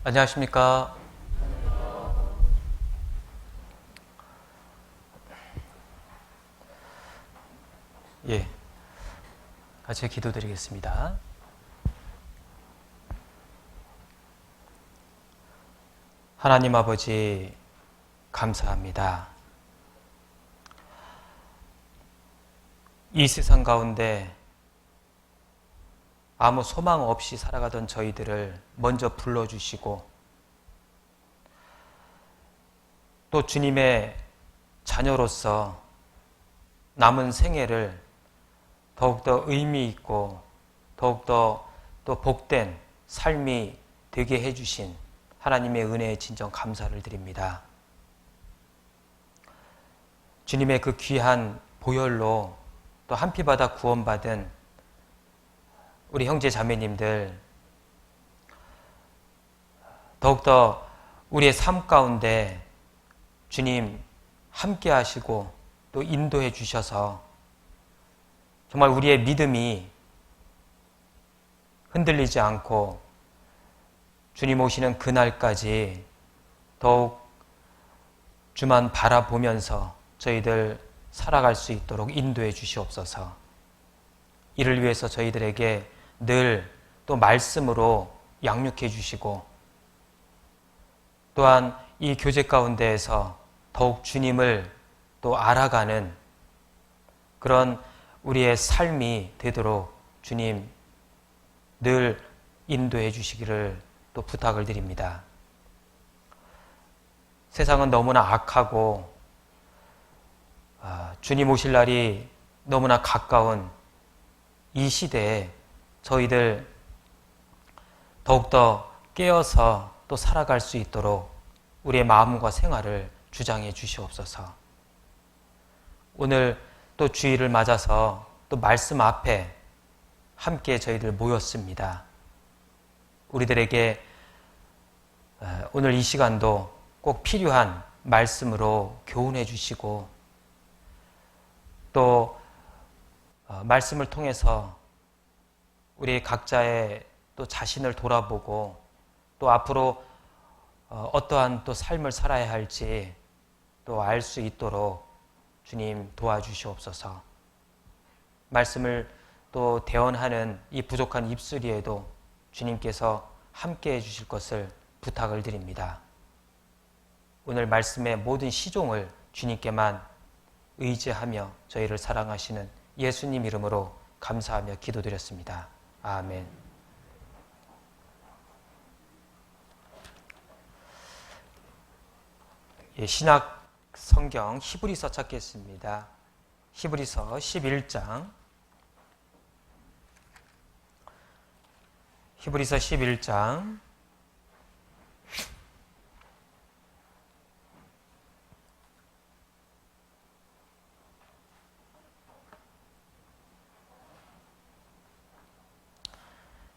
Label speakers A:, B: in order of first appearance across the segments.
A: 안녕하십니까. 예, 같이 기도드리겠습니다. 하나님 아버지, 감사합니다. 이 세상 가운데 아무 소망 없이 살아가던 저희들을 먼저 불러주시고 또 주님의 자녀로서 남은 생애를 더욱더 의미 있고 더욱더 또 복된 삶이 되게 해주신 하나님의 은혜에 진정 감사를 드립니다. 주님의 그 귀한 보혈로 또 한 피받아 구원받은 우리 형제 자매님들 더욱더 우리의 삶 가운데 주님 함께 하시고 또 인도해 주셔서 정말 우리의 믿음이 흔들리지 않고 주님 오시는 그날까지 더욱 주만 바라보면서 저희들 살아갈 수 있도록 인도해 주시옵소서. 이를 위해서 저희들에게 늘 또 말씀으로 양육해 주시고 또한 이 교제 가운데에서 더욱 주님을 또 알아가는 그런 우리의 삶이 되도록 주님 늘 인도해 주시기를 또 부탁을 드립니다. 세상은 너무나 악하고 주님 오실 날이 너무나 가까운 이 시대에 저희들 더욱더 깨어서 또 살아갈 수 있도록 우리의 마음과 생활을 주장해 주시옵소서. 오늘 또 주일을 맞아서 또 말씀 앞에 함께 저희들 모였습니다. 우리들에게 오늘 이 시간도 꼭 필요한 말씀으로 교훈해 주시고 또 말씀을 통해서 우리 각자의 또 자신을 돌아보고 또 앞으로 어떠한 또 삶을 살아야 할지 또 알 수 있도록 주님 도와주시옵소서. 말씀을 또 대언하는 이 부족한 입술이에도 주님께서 함께 해주실 것을 부탁을 드립니다. 오늘 말씀의 모든 시종을 주님께만 의지하며 저희를 사랑하시는 예수님 이름으로 감사하며 기도드렸습니다. 아멘. 신약 성경 히브리서 찾겠습니다. 히브리서 11장. 히브리서 11장.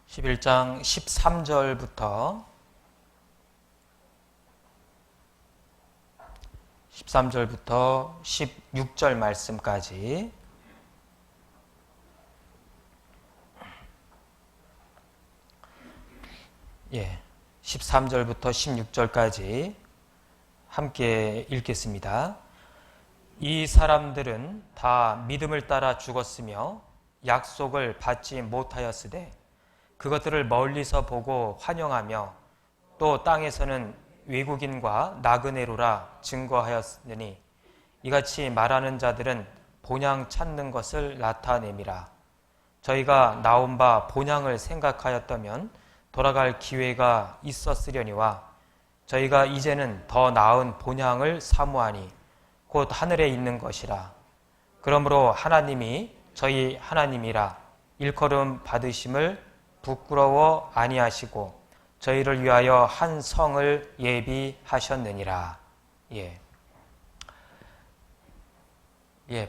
A: (11장) 13절부터 16절 말씀까지 예, 13절부터 16절까지 함께 읽겠습니다. 이 사람들은 다 믿음을 따라 죽었으며 약속을 받지 못하였으되 그것들을 멀리서 보고 환영하며 또 땅에서는 외국인과 나그네로라 증거하였으니 이같이 말하는 자들은 본향 찾는 것을 나타냄이라. 저희가 나온 바 본향을 생각하였다면 돌아갈 기회가 있었으려니와 저희가 이제는 더 나은 본향을 사모하니 곧 하늘에 있는 것이라. 그러므로 하나님이 저희 하나님이라 일컬음 받으심을 부끄러워 아니하시고 저희를 위하여 한 성을 예비하셨느니라.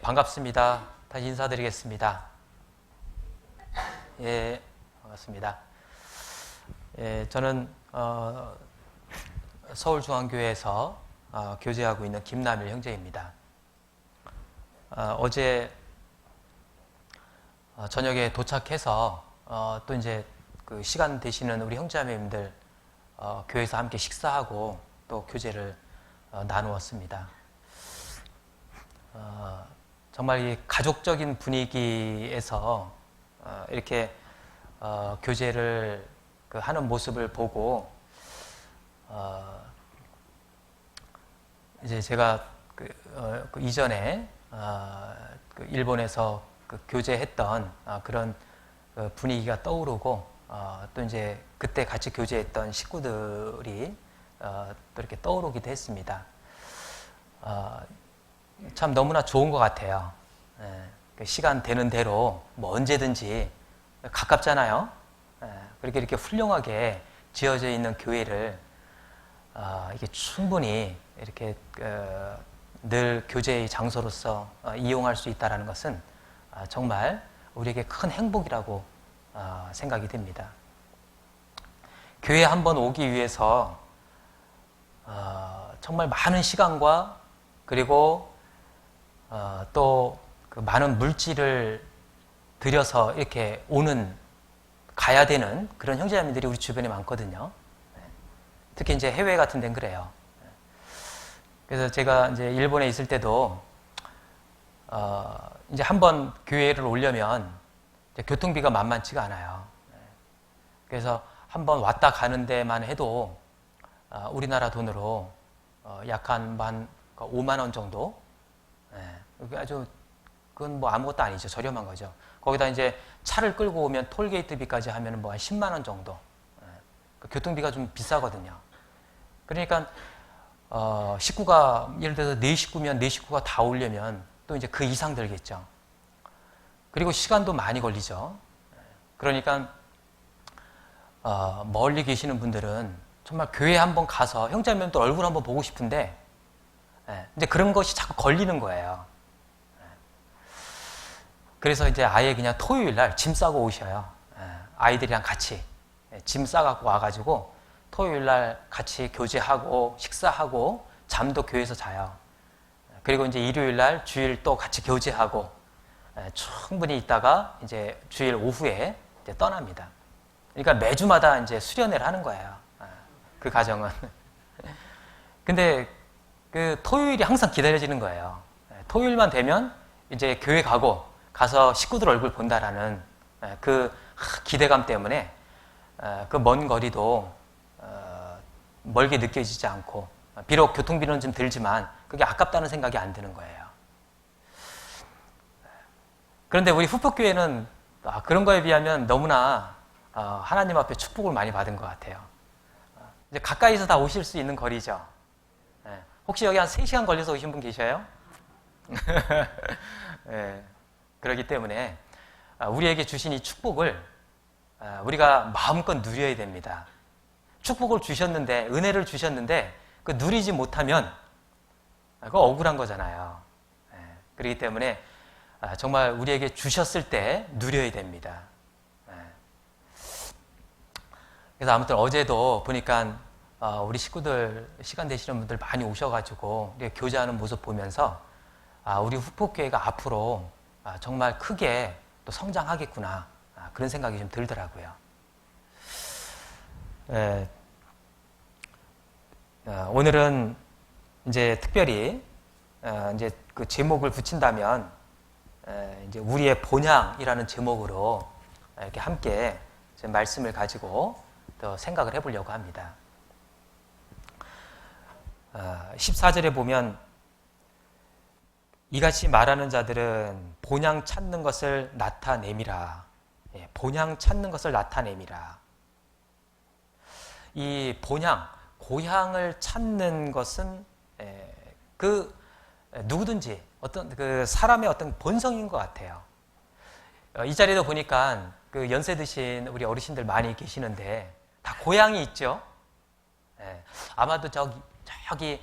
A: 반갑습니다. 다시 인사드리겠습니다. 반갑습니다. 저는 서울중앙교회에서 교제하고 있는 김남일 형제입니다. 어제 저녁에 도착해서 또 이제 그 시간 되시는 우리 형제자매님들 교회에서 함께 식사하고 또 교제를 나누었습니다. 정말 이 가족적인 분위기에서 이렇게 교제를 하는 모습을 보고 이제 제가 그 이전에 일본에서 교제했던 그런 분위기가 떠오르고 또 이제 그때 같이 교제했던 식구들이 또 이렇게 떠오르기도 했습니다. 참 너무나 좋은 것 같아요. 시간 되는 대로 뭐 언제든지 가깝잖아요. 그렇게 이렇게 훌륭하게 지어져 있는 교회를 이게 충분히 이렇게 늘 교제의 장소로서 이용할 수 있다는 것은 정말 우리에게 큰 행복이라고 생각이 됩니다. 교회에 한번 오기 위해서 정말 많은 시간과 그리고 또 그 많은 물질을 들여서 이렇게 가야 되는 그런 형제자매들이 우리 주변에 많거든요. 특히 이제 해외 같은 데는 그래요. 그래서 제가 이제 일본에 있을 때도 이제 한번 교회를 오려면 이제 교통비가 만만치가 않아요. 그래서 한번 왔다 가는 데만 해도 우리나라 돈으로 약 한 5만 원 정도. 아주 그건 뭐 아무것도 아니죠. 저렴한 거죠. 거기다 이제 차를 끌고 오면 톨게이트비까지 하면 뭐 한 10만 원 정도. 교통비가 좀 비싸거든요. 그러니까 식구가 예를 들어서 4식구면 4식구가 다 오려면 또 이제 그 이상 들겠죠. 그리고 시간도 많이 걸리죠. 그러니까 멀리 계시는 분들은 정말 교회 한번 가서 형제자매들 얼굴 한번 보고 싶은데 이제 그런 것이 자꾸 걸리는 거예요. 그래서 이제 아예 그냥 토요일 날 짐 싸고 오셔요. 아이들이랑 같이 짐 싸갖고 와가지고 토요일 날 같이 교제하고 식사하고 잠도 교회에서 자요. 그리고 이제 일요일 날 주일 또 같이 교제하고 충분히 있다가 이제 주일 오후에 이제 떠납니다. 그러니까 매주마다 이제 수련회를 하는 거예요. 그 가정은. 근데 그 토요일이 항상 기다려지는 거예요. 토요일만 되면 이제 교회 가서 식구들 얼굴 본다라는 그 기대감 때문에 그 먼 거리도 멀게 느껴지지 않고 비록 교통비는 좀 들지만 그게 아깝다는 생각이 안 드는 거예요. 그런데 우리 후폭교회는 그런 거에 비하면 너무나 하나님 앞에 축복을 많이 받은 것 같아요. 이제 가까이서 다 오실 수 있는 거리죠. 혹시 여기 한 3시간 걸려서 오신 분 계셔요? 네. 그렇기 때문에 우리에게 주신 이 축복을 우리가 마음껏 누려야 됩니다. 축복을 주셨는데, 은혜를 주셨는데 그 누리지 못하면 그거 억울한 거잖아요. 그렇기 때문에 정말 우리에게 주셨을 때 누려야 됩니다. 그래서 아무튼 어제도 보니까 우리 식구들, 시간 되시는 분들 많이 오셔가지고 교제하는 모습 보면서 우리 후폭교회가 앞으로 정말 크게 또 성장하겠구나, 그런 생각이 좀 들더라고요. 오늘은 이제 특별히 이제 그 제목을 붙인다면 이제 우리의 본향이라는 제목으로 이렇게 함께 말씀을 가지고 또 생각을 해보려고 합니다. 14절에 보면 이같이 말하는 자들은 본향 찾는 것을 나타내미라. 본향 찾는 것을 나타내미라. 이 본향, 고향을 찾는 것은 그 누구든지 어떤 그 사람의 어떤 본성인 것 같아요. 이 자리도 보니까 그 연세 드신 우리 어르신들 많이 계시는데 다 고향이 있죠. 아마도 저기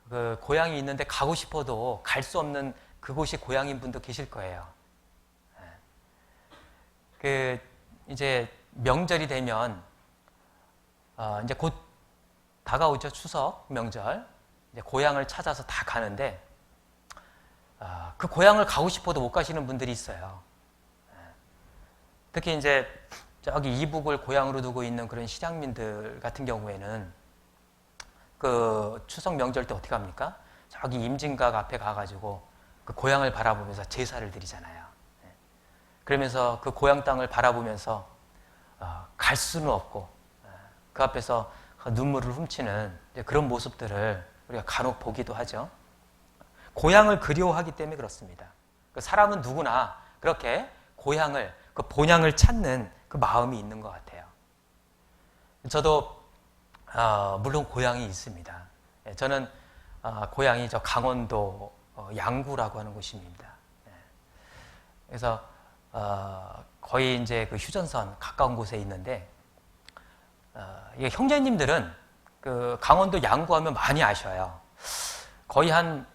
A: 그 고향이 있는데 가고 싶어도 갈 수 없는 그곳이 고향인 분도 계실 거예요. 그 이제 명절이 되면 이제 곧 다가오죠. 추석 명절. 이제 고향을 찾아서 다 가는데 그 고향을 가고 싶어도 못 가시는 분들이 있어요. 특히 이제 저기 이북을 고향으로 두고 있는 그런 실향민들 같은 경우에는 그 추석 명절 때 어떻게 합니까? 저기 임진각 앞에 가가지고 그 고향을 바라보면서 제사를 드리잖아요. 그러면서 그 고향 땅을 바라보면서 갈 수는 없고 그 앞에서 눈물을 훔치는 그런 모습들을 우리가 간혹 보기도 하죠. 고향을 그리워하기 때문에 그렇습니다. 그 사람은 누구나 그렇게 고향을, 그 본향을 찾는 그 마음이 있는 것 같아요. 저도 물론 고향이 있습니다. 저는 고향이 저 강원도 양구라고 하는 곳입니다. 그래서 거의 이제 그 휴전선 가까운 곳에 있는데 이게 형제님들은 그 강원도 양구하면 많이 아셔요. 거의 한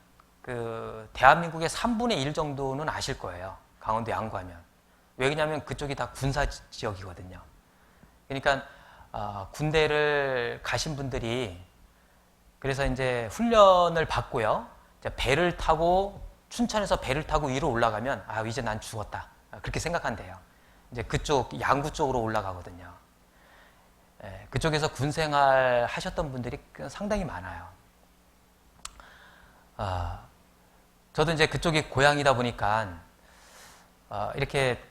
A: 그 대한민국의 3분의 1 정도는 아실 거예요. 강원도 양구하면. 왜냐하면 그쪽이 다 군사 지역이거든요. 그러니까 군대를 가신 분들이 그래서 이제 훈련을 받고요. 이제 배를 타고 춘천에서 배를 타고 위로 올라가면 이제 난 죽었다. 그렇게 생각한대요. 이제 그쪽 양구 쪽으로 올라가거든요. 그쪽에서 군 생활 하셨던 분들이 상당히 많아요. 저도 이제 그쪽이 고향이다 보니까 이렇게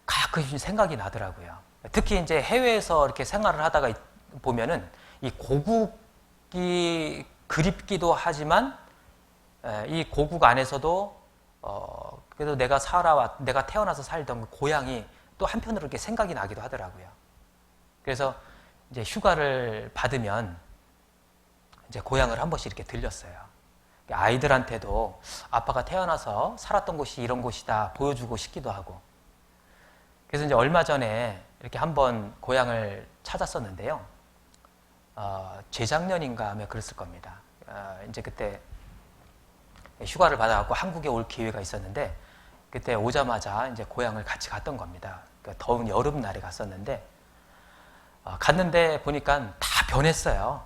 A: 가끔씩 생각이 나더라고요. 특히 이제 해외에서 이렇게 생활을 하다가 보면은 이 고국이 그립기도 하지만 이 고국 안에서도 그래도 내가 태어나서 살던 그 고향이 또 한편으로 이렇게 생각이 나기도 하더라고요. 그래서 이제 휴가를 받으면 이제 고향을 한 번씩 이렇게 들렸어요. 아이들한테도 아빠가 태어나서 살았던 곳이 이런 곳이다 보여주고 싶기도 하고. 그래서 이제 얼마 전에 이렇게 한번 고향을 찾았었는데요. 재작년인가 하면 그랬을 겁니다. 이제 그때 휴가를 받아갖고 한국에 올 기회가 있었는데 그때 오자마자 이제 고향을 같이 갔던 겁니다. 그러니까 더운 여름날에 갔었는데 갔는데 보니까 다 변했어요.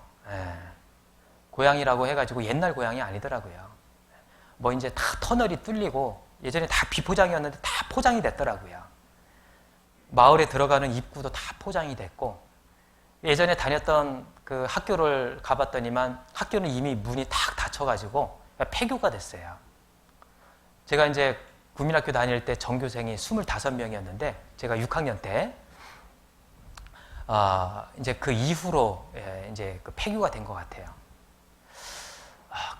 A: 고향이라고 해가지고 옛날 고향이 아니더라고요. 뭐 이제 다 터널이 뚫리고 예전에 다 비포장이었는데 다 포장이 됐더라고요. 마을에 들어가는 입구도 다 포장이 됐고 예전에 다녔던 그 학교를 가봤더니만 학교는 이미 문이 탁 닫혀가지고 폐교가 됐어요. 제가 이제 국민학교 다닐 때 전교생이 25명이었는데 제가 6학년 때 이제 그 이후로 이제 그 폐교가 된 것 같아요.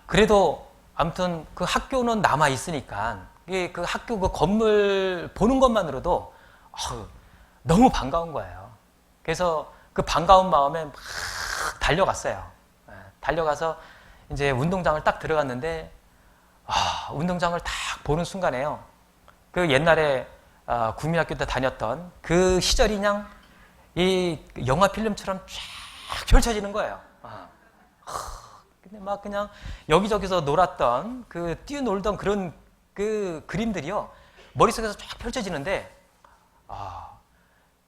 A: 그래도 아무튼 그 학교는 남아 있으니까 그 학교 그 건물 보는 것만으로도 너무 반가운 거예요. 그래서 그 반가운 마음에 막 달려갔어요. 달려가서 이제 운동장을 딱 들어갔는데 운동장을 딱 보는 순간에요. 그 옛날에 국민학교 때 다녔던 그 시절이 그냥 이 영화 필름처럼 쫙 펼쳐지는 거예요. 근데 막 그냥 여기저기서 놀았던 그 뛰어놀던 그런 그 그림들이요 머릿속에서 쫙 펼쳐지는데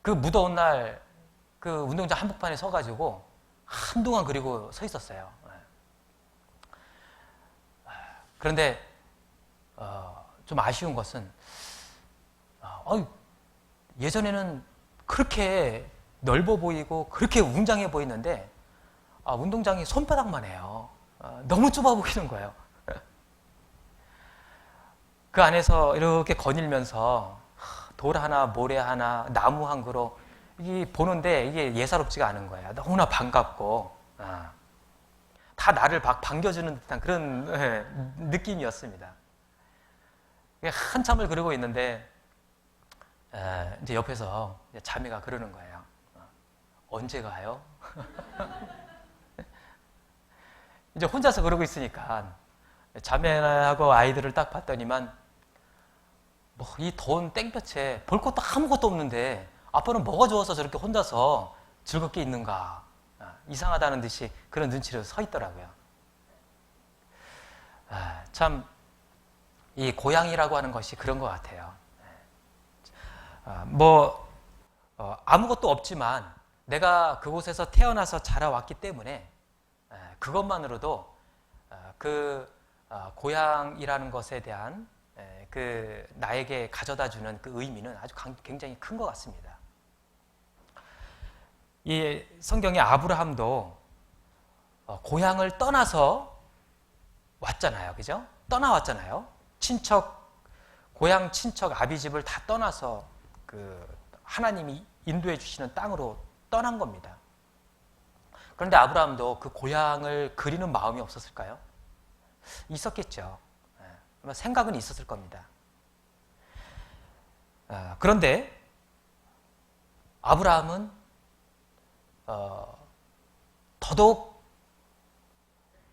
A: 그 무더운 날 그 운동장 한복판에 서가지고 한동안 그리고 서 있었어요. 그런데 좀 아쉬운 것은 예전에는 그렇게 넓어 보이고 그렇게 웅장해 보이는데 운동장이 손바닥만 해요. 너무 좁아 보이는 거예요. 그 안에서 이렇게 거닐면서 돌 하나, 모래 하나, 나무 한 그루 이 보는데 이게 예사롭지가 않은 거예요. 너무나 반갑고 다 나를 반겨주는 듯한 그런 느낌이었습니다. 한참을 그러고 있는데 이제 옆에서 자매가 그러는 거예요. 언제 가요? 이제 혼자서 그러고 있으니까 자매하고 아이들을 딱 봤더니만 뭐 이 더운 땡볕에 볼 것도 아무것도 없는데 아빠는 뭐가 좋아서 저렇게 혼자서 즐겁게 있는가 이상하다는 듯이 그런 눈치로 서 있더라고요. 참 이 고향이라고 하는 것이 그런 것 같아요. 아무것도 없지만 내가 그곳에서 태어나서 자라왔기 때문에 그것만으로도 그 고향이라는 것에 대한 그 나에게 가져다주는 그 의미는 아주 굉장히 큰 것 같습니다. 이 성경의 아브라함도 고향을 떠나서 왔잖아요. 그죠? 떠나왔잖아요. 고향 친척 아비집을 다 떠나서 하나님이 인도해 주시는 땅으로 떠난 겁니다. 그런데 아브라함도 그 고향을 그리는 마음이 없었을까요? 있었겠죠. 아마 생각은 있었을 겁니다. 그런데 아브라함은 더더욱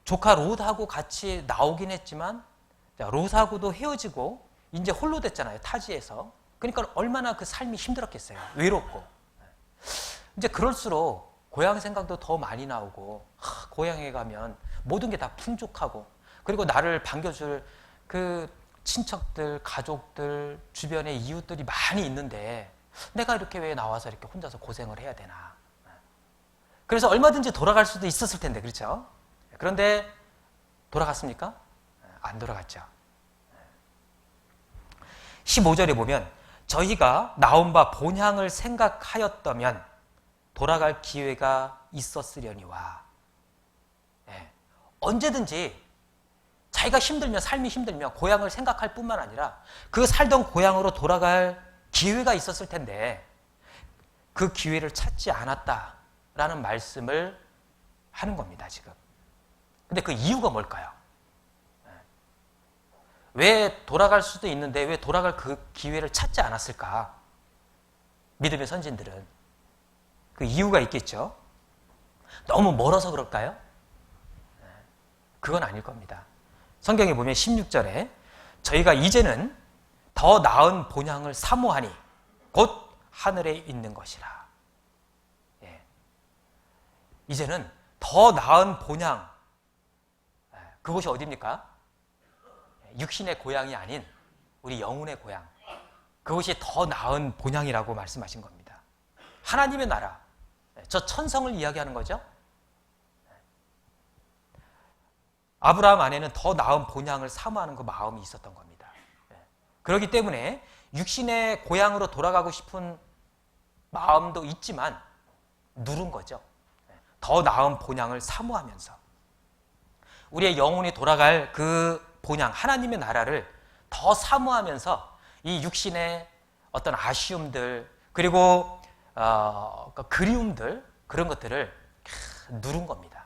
A: 조카 롯하고 같이 나오긴 했지만 롯하고도 헤어지고 이제 홀로 됐잖아요. 타지에서. 그러니까 얼마나 그 삶이 힘들었겠어요. 외롭고. 이제 그럴수록 고향 생각도 더 많이 나오고 고향에 가면 모든 게 다 풍족하고 그리고 나를 반겨줄 그 친척들, 가족들, 주변에 이웃들이 많이 있는데 내가 이렇게 왜 나와서 이렇게 혼자서 고생을 해야 되나. 그래서 얼마든지 돌아갈 수도 있었을 텐데, 그렇죠? 그런데 돌아갔습니까? 안 돌아갔죠. 15절에 보면 저희가 나온 바 본향을 생각하였다면 돌아갈 기회가 있었으려니와. 언제든지 자기가 힘들면, 삶이 힘들면 고향을 생각할 뿐만 아니라 그 살던 고향으로 돌아갈 기회가 있었을 텐데 그 기회를 찾지 않았다라는 말씀을 하는 겁니다, 지금. 근데 그 이유가 뭘까요? 왜 돌아갈 수도 있는데 왜 돌아갈 그 기회를 찾지 않았을까? 믿음의 선진들은 그 이유가 있겠죠. 너무 멀어서 그럴까요? 그건 아닐 겁니다. 성경에 보면 16절에 저희가 이제는 더 나은 본향을 사모하니 곧 하늘에 있는 것이라. 이제는 더 나은 본향, 그것이 어디입니까? 육신의 고향이 아닌 우리 영혼의 고향, 그것이 더 나은 본향이라고 말씀하신 겁니다. 하나님의 나라, 저 천성을 이야기하는 거죠. 아브라함 안에는 더 나은 본향을 사모하는 그 마음이 있었던 겁니다. 그렇기 때문에 육신의 고향으로 돌아가고 싶은 마음도 있지만 누른 거죠. 더 나은 본향을 사모하면서 우리의 영혼이 돌아갈 그 본향, 하나님의 나라를 더 사모하면서 이 육신의 어떤 아쉬움들 그리고 그리움들, 그런 것들을 누른 겁니다.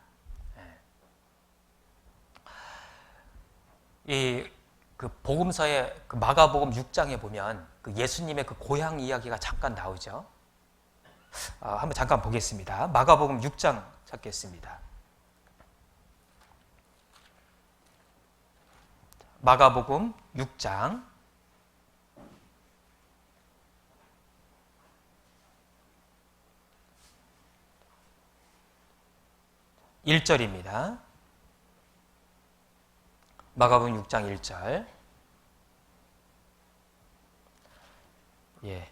A: 그 복음서의 그 마가복음 6장에 보면 그 예수님의 그 고향 이야기가 잠깐 나오죠. 한번 잠깐 보겠습니다. 마가복음 6장 찾겠습니다. 마가복음 6장 1절입니다. 마가복음 6장 1절.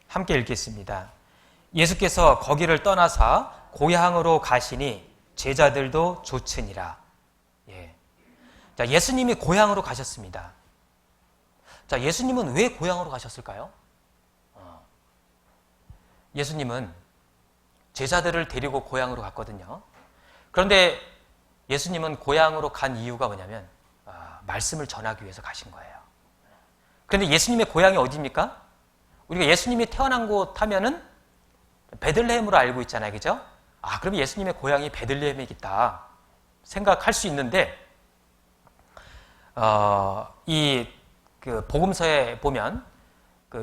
A: 함께 읽겠습니다. 예수께서 거기를 떠나사 고향으로 가시니 제자들도 좋으니라. 자, 예수님이 고향으로 가셨습니다. 자, 예수님은 왜 고향으로 가셨을까요? 예수님은 제자들을 데리고 고향으로 갔거든요. 그런데 예수님은 고향으로 간 이유가 뭐냐면 말씀을 전하기 위해서 가신 거예요. 그런데 예수님의 고향이 어디입니까? 우리가 예수님이 태어난 곳 하면은 베들레헴으로 알고 있잖아요. 그죠? 그럼 예수님의 고향이 베들레헴이겠다 생각할 수 있는데 그 복음서에 보면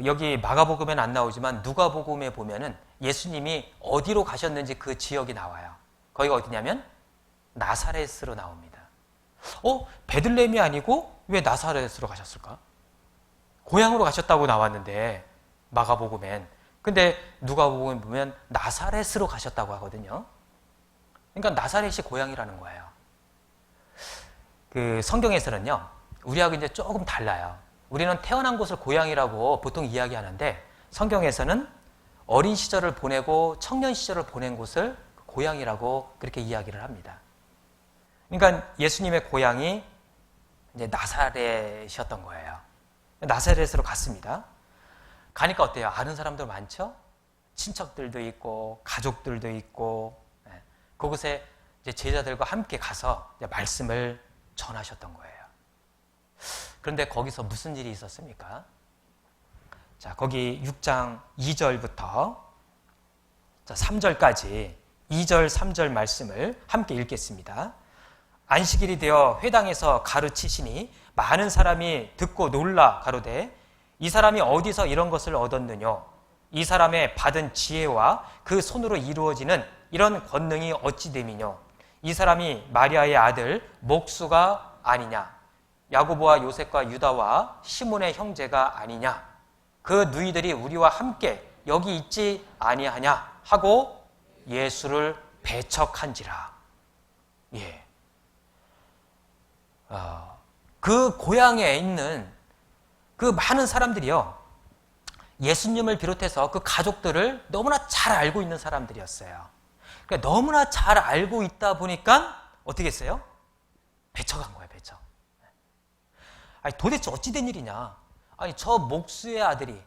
A: 여기 마가복음에는 안 나오지만 누가복음에 보면은 예수님이 어디로 가셨는지 그 지역이 나와요. 거기가 어디냐면 나사렛으로 나옵니다. 베들레헴이 아니고 왜 나사렛으로 가셨을까? 고향으로 가셨다고 나왔는데 마가복음엔. 근데 누가복음에 보면 나사렛으로 가셨다고 하거든요. 그러니까 나사렛이 고향이라는 거예요. 그 성경에서는요, 우리하고 이제 조금 달라요. 우리는 태어난 곳을 고향이라고 보통 이야기하는데 성경에서는 어린 시절을 보내고 청년 시절을 보낸 곳을 고향이라고 그렇게 이야기를 합니다. 그러니까 예수님의 고향이 이제 나사렛이었던 거예요. 나사렛으로 갔습니다. 가니까 어때요? 아는 사람들 많죠? 친척들도 있고 가족들도 있고 그곳에 이제 제자들과 함께 가서 이제 말씀을 전하셨던 거예요. 그런데 거기서 무슨 일이 있었습니까? 자, 거기 6장 2절부터 3절까지 2절, 3절 말씀을 함께 읽겠습니다. 안식일이 되어 회당에서 가르치시니 많은 사람이 듣고 놀라 가로되 이 사람이 어디서 이런 것을 얻었느뇨? 이 사람의 받은 지혜와 그 손으로 이루어지는 이런 권능이 어찌 됨이뇨? 이 사람이 마리아의 아들 목수가 아니냐? 야고보와 요셉과 유다와 시몬의 형제가 아니냐? 그 누이들이 우리와 함께 여기 있지 아니하냐? 하고 예수를 배척한지라. 예. 그 고향에 있는 그 많은 사람들이요, 예수님을 비롯해서 그 가족들을 너무나 잘 알고 있는 사람들이었어요. 그러니까 너무나 잘 알고 있다 보니까 어떻게 했어요? 배척한 거예요, 배척. 아니, 도대체 어찌 된 일이냐? 아니, 저 목수의 아들이,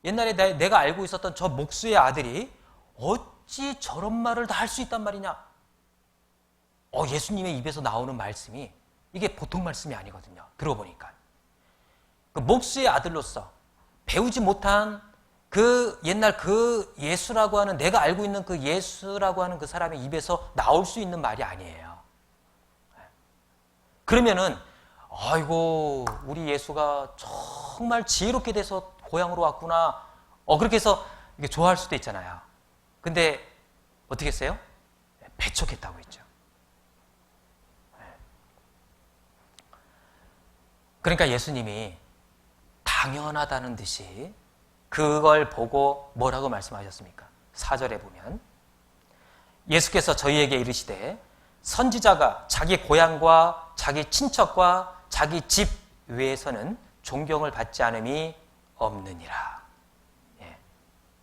A: 옛날에 내가 알고 있었던 저 목수의 아들이 어찌 저런 말을 다 할 수 있단 말이냐? 예수님의 입에서 나오는 말씀이 이게 보통 말씀이 아니거든요. 들어보니까. 그 목수의 아들로서 배우지 못한 그 옛날 그 예수라고 하는, 내가 알고 있는 그 예수라고 하는 그 사람의 입에서 나올 수 있는 말이 아니에요. 그러면은 아이고, 우리 예수가 정말 지혜롭게 돼서 고향으로 왔구나. 그렇게 해서 이게 좋아할 수도 있잖아요. 근데 어떻게 했어요? 배척했다고 했죠. 그러니까 예수님이 당연하다는 듯이 그걸 보고 뭐라고 말씀하셨습니까? 4절에 보면 예수께서 저희에게 이르시되 선지자가 자기 고향과 자기 친척과 자기 집 외에서는 존경을 받지 않음이 없느니라.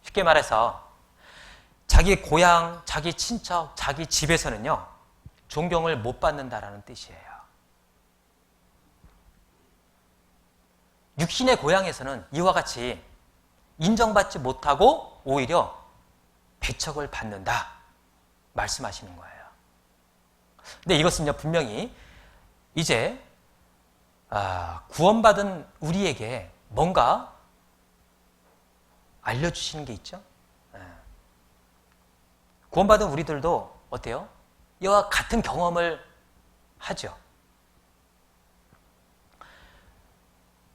A: 쉽게 말해서 자기 고향, 자기 친척, 자기 집에서는요, 존경을 못 받는다라는 뜻이에요. 육신의 고향에서는 이와 같이 인정받지 못하고 오히려 배척을 받는다 말씀하시는 거예요. 근데 이것은요, 분명히 이제 구원받은 우리에게 뭔가 알려주시는 게 있죠. 구원받은 우리들도 어때요? 이와 같은 경험을 하죠.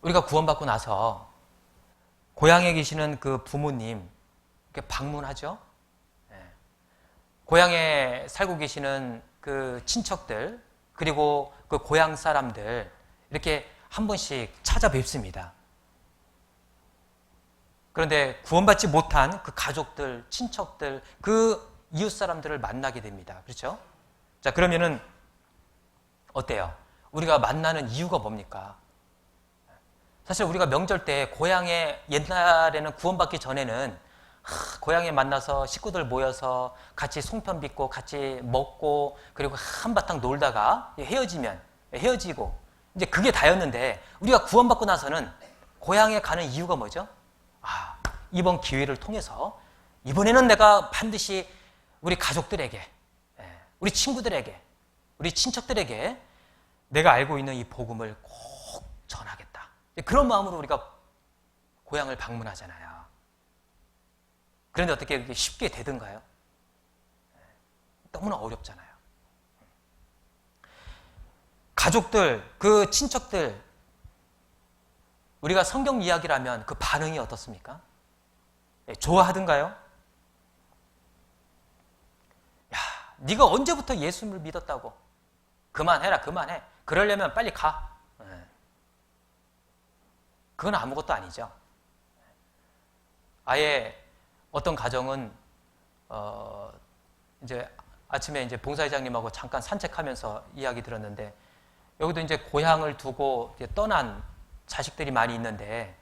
A: 우리가 구원받고 나서 고향에 계시는 그 부모님 이렇게 방문하죠. 고향에 살고 계시는 그 친척들, 그리고 그 고향 사람들 이렇게 한 번씩 찾아뵙습니다. 그런데 구원받지 못한 그 가족들, 친척들, 그 이웃 사람들을 만나게 됩니다. 그렇죠? 자, 그러면은 어때요? 우리가 만나는 이유가 뭡니까? 사실 우리가 명절 때 고향에, 옛날에는 구원받기 전에는 고향에 만나서 식구들 모여서 같이 송편 빚고 같이 먹고 그리고 한바탕 놀다가 헤어지고 이제 그게 다였는데, 우리가 구원받고 나서는 고향에 가는 이유가 뭐죠? 이번 기회를 통해서 이번에는 내가 반드시 우리 가족들에게, 우리 친구들에게, 우리 친척들에게 내가 알고 있는 이 복음을 꼭 전하겠다. 그런 마음으로 우리가 고향을 방문하잖아요. 그런데 어떻게 그게 쉽게 되든가요? 너무나 어렵잖아요. 가족들, 그 친척들, 우리가 성경 이야기를 하면 그 반응이 어떻습니까? 좋아하든가요? 야, 네가 언제부터 예수를 믿었다고? 그만해라, 그만해. 그러려면 빨리 가. 그건 아무것도 아니죠. 아예 어떤 가정은 이제 아침에 이제 봉사회장님하고 잠깐 산책하면서 이야기 들었는데, 여기도 이제 고향을 두고 이제 떠난 자식들이 많이 있는데,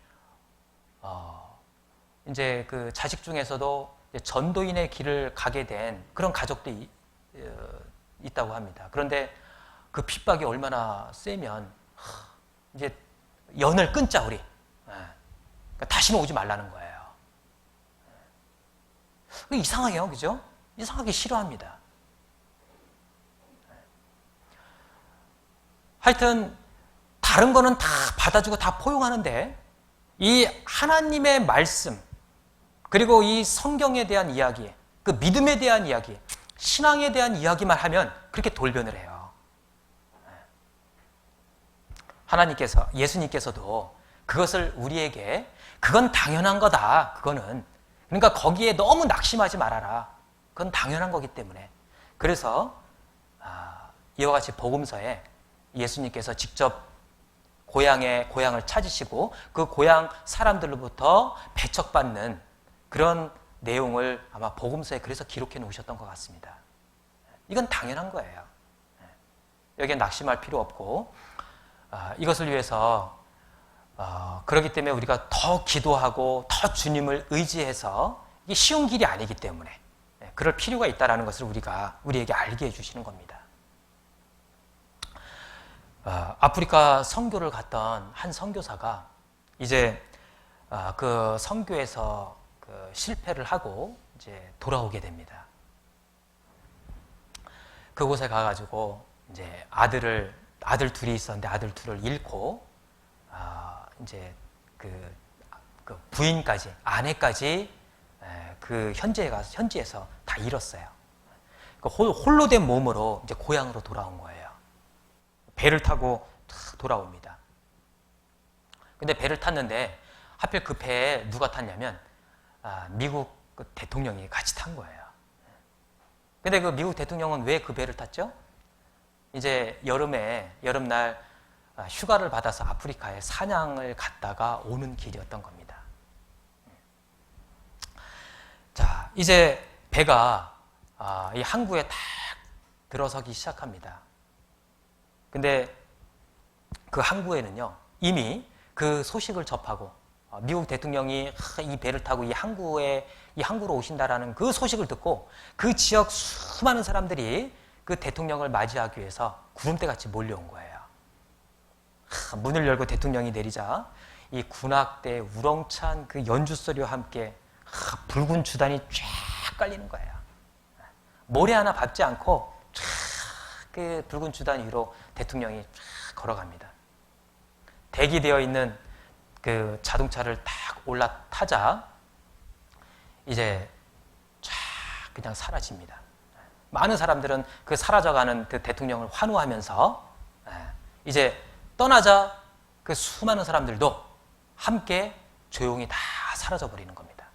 A: 이제 그 자식 중에서도 이제 전도인의 길을 가게 된 그런 가족들이 있다고 합니다. 그런데 그 핍박이 얼마나 세면 이제 연을 끊자 우리. 그러니까 다시는 오지 말라는 거예요. 이상해요, 그죠? 이상하게 싫어합니다. 하여튼 다른 거는 다 받아주고 다 포용하는데 이 하나님의 말씀 그리고 이 성경에 대한 이야기, 그 믿음에 대한 이야기, 신앙에 대한 이야기만 하면 그렇게 돌변을 해요. 하나님께서, 예수님께서도 그것을 우리에게 그건 당연한 거다. 그거는. 그러니까 거기에 너무 낙심하지 말아라. 그건 당연한 거기 때문에. 그래서 이와 같이 복음서에 예수님께서 직접 고향을 찾으시고 그 고향 사람들로부터 배척받는 그런 내용을 아마 복음서에 그래서 기록해 놓으셨던 것 같습니다. 이건 당연한 거예요. 여기에 낙심할 필요 없고 이것을 위해서 그렇기 때문에 우리가 더 기도하고 더 주님을 의지해서 이게 쉬운 길이 아니기 때문에 그럴 필요가 있다는 것을 우리에게 알게 해주시는 겁니다. 아프리카 선교를 갔던 한 선교사가 이제 그 선교에서 그 실패를 하고 이제 돌아오게 됩니다. 그곳에 가가지고 이제 아들 둘이 있었는데 아들 둘을 잃고 이제 그 부인까지 아내까지 그 현지에서 다 잃었어요. 홀로 된 몸으로 이제 고향으로 돌아온 거예요. 배를 타고 탁 돌아옵니다. 근데 배를 탔는데 하필 그 배에 누가 탔냐면 미국 그 대통령이 같이 탄 거예요. 근데 그 미국 대통령은 왜 그 배를 탔죠? 이제 여름날 휴가를 받아서 아프리카에 사냥을 갔다가 오는 길이었던 겁니다. 자, 이제 배가 이 항구에 딱 들어서기 시작합니다. 근데 그 항구에는요, 이미 그 소식을 접하고 미국 대통령이 이 배를 타고 이 항구로 오신다라는 그 소식을 듣고 그 지역 수많은 사람들이 그 대통령을 맞이하기 위해서 구름대같이 몰려온 거예요. 문을 열고 대통령이 내리자 이 군악대 우렁찬 그 연주소리와 함께 붉은 주단이 쫙 깔리는 거예요. 모래 하나 밟지 않고 쫙 그 붉은 주단 위로 대통령이 쫙 걸어갑니다. 대기되어 있는 그 자동차를 딱 올라타자 이제 쫙 그냥 사라집니다. 많은 사람들은 그 사라져가는 그 대통령을 환호하면서 이제 떠나자 그 수많은 사람들도 함께 조용히 다 사라져버리는 겁니다.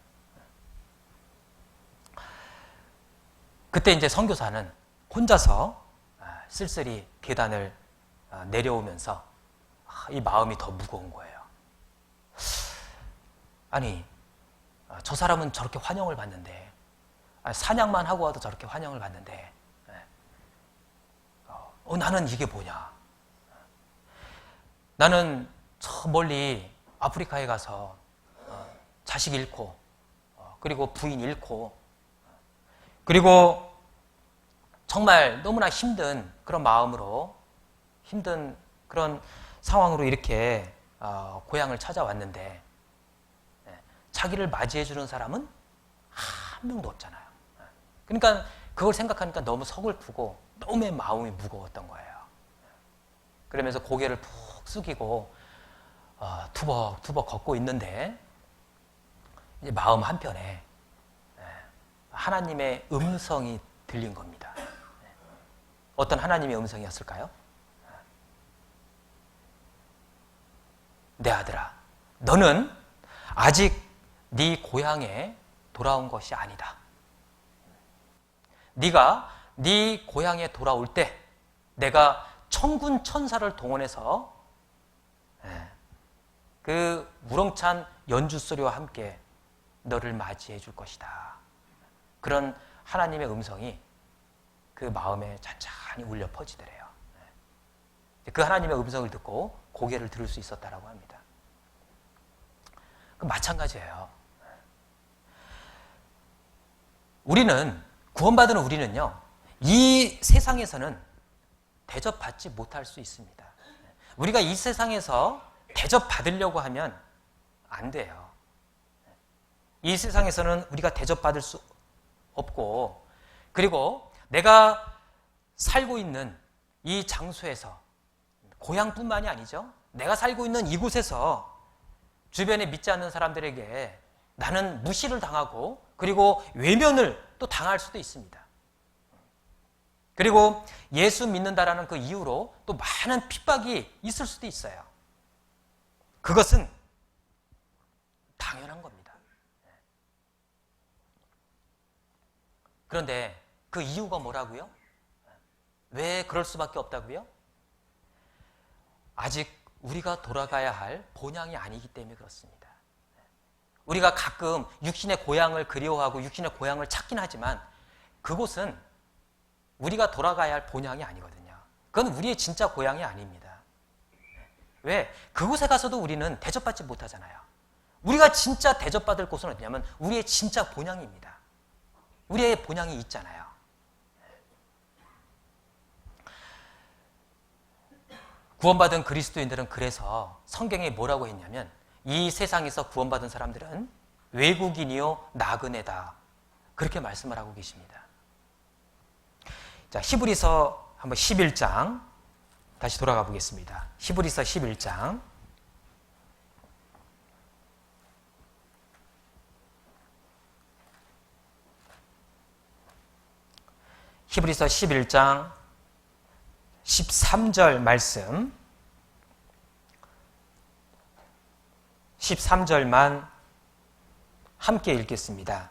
A: 그때 이제 선교사는 혼자서 쓸쓸히 계단을 내려오면서 이 마음이 더 무거운 거예요. 아니, 저 사람은 저렇게 환영을 받는데, 사냥만 하고 와도 저렇게 환영을 받는데, 나는 이게 뭐냐? 나는 저 멀리 아프리카에 가서 자식 잃고, 그리고 부인 잃고, 그리고 정말 너무나 힘든 그런 마음으로, 힘든 그런 상황으로 이렇게 고향을 찾아왔는데, 자기를 맞이해주는 사람은 한 명도 없잖아요. 그러니까 그걸 생각하니까 너무 서글프고 너무 마음이 무거웠던 거예요. 그러면서 고개를 푹 숙이고 투벅투벅 걷고 있는데 이제 마음 한편에 하나님의 음성이 들린 겁니다. 어떤 하나님의 음성이었을까요? 내 아들아, 너는 아직 네 고향에 돌아온 것이 아니다. 네가 네 고향에 돌아올 때 내가 천군 천사를 동원해서 그 우렁찬 연주 소리와 함께 너를 맞이해 줄 것이다. 그런 하나님의 음성이 그 마음에 잔잔히 울려 퍼지더래요. 그 하나님의 음성을 듣고 고개를 들을 수 있었다라고 합니다. 그 마찬가지예요. 구원받은 우리는요, 이 세상에서는 대접받지 못할 수 있습니다. 우리가 이 세상에서 대접받으려고 하면 안 돼요. 이 세상에서는 우리가 대접받을 수 없고, 그리고 내가 살고 있는 이 장소에서, 고향뿐만이 아니죠. 내가 살고 있는 이곳에서 주변에 믿지 않는 사람들에게 나는 무시를 당하고, 그리고 외면을 또 당할 수도 있습니다. 그리고 예수 믿는다라는 그 이유로 또 많은 핍박이 있을 수도 있어요. 그것은 당연한 겁니다. 그런데 그 이유가 뭐라고요? 왜 그럴 수밖에 없다고요? 아직 우리가 돌아가야 할 본향이 아니기 때문에 그렇습니다. 우리가 가끔 육신의 고향을 그리워하고 육신의 고향을 찾긴 하지만 그곳은 우리가 돌아가야 할 본향이 아니거든요. 그건 우리의 진짜 고향이 아닙니다. 왜? 그곳에 가서도 우리는 대접받지 못하잖아요. 우리가 진짜 대접받을 곳은 어디냐면 우리의 진짜 본향입니다. 우리의 본향이 있잖아요. 구원받은 그리스도인들은 그래서 성경에 뭐라고 했냐면 이 세상에서 구원받은 사람들은 외국인이요 나그네다. 그렇게 말씀을 하고 계십니다. 자, 히브리서 한번 11장 다시 돌아가 보겠습니다. 히브리서 11장. 히브리서 11장 13절 말씀, 13절만 함께 읽겠습니다.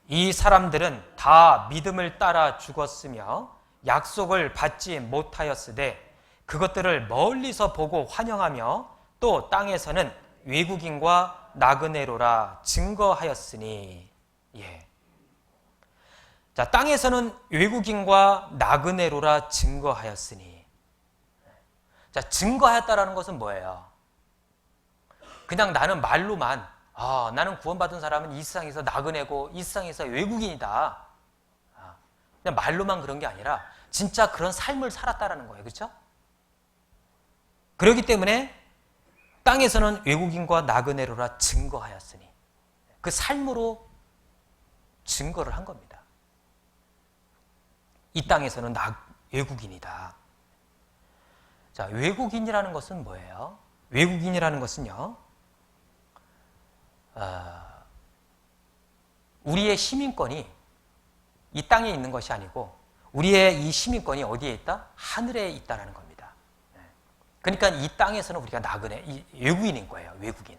A: 이 사람들은 다 믿음을 따라 죽었으며 약속을 받지 못하였으되 그것들을 멀리서 보고 환영하며 또 땅에서는 외국인과 나그네로라 증거하였으니. 예. 자, 땅에서는 외국인과 나그네로라 증거하였으니. 자, 증거하였다라는 것은 뭐예요? 그냥 나는 말로만 나는 구원받은 사람은 이 세상에서 나그네고 이 세상에서 외국인이다. 그냥 말로만 그런 게 아니라 진짜 그런 삶을 살았다라는 거예요. 그렇죠? 그렇기 때문에 땅에서는 외국인과 나그네로라 증거하였으니 그 삶으로 증거를 한 겁니다. 이 땅에서는 외국인이다. 자, 외국인이라는 것은 뭐예요? 외국인이라는 것은요, 우리의 시민권이 이 땅에 있는 것이 아니고 우리의 이 시민권이 어디에 있다? 하늘에 있다라는 겁니다. 그러니까 이 땅에서는 우리가 나그네, 외국인인 거예요. 외국인.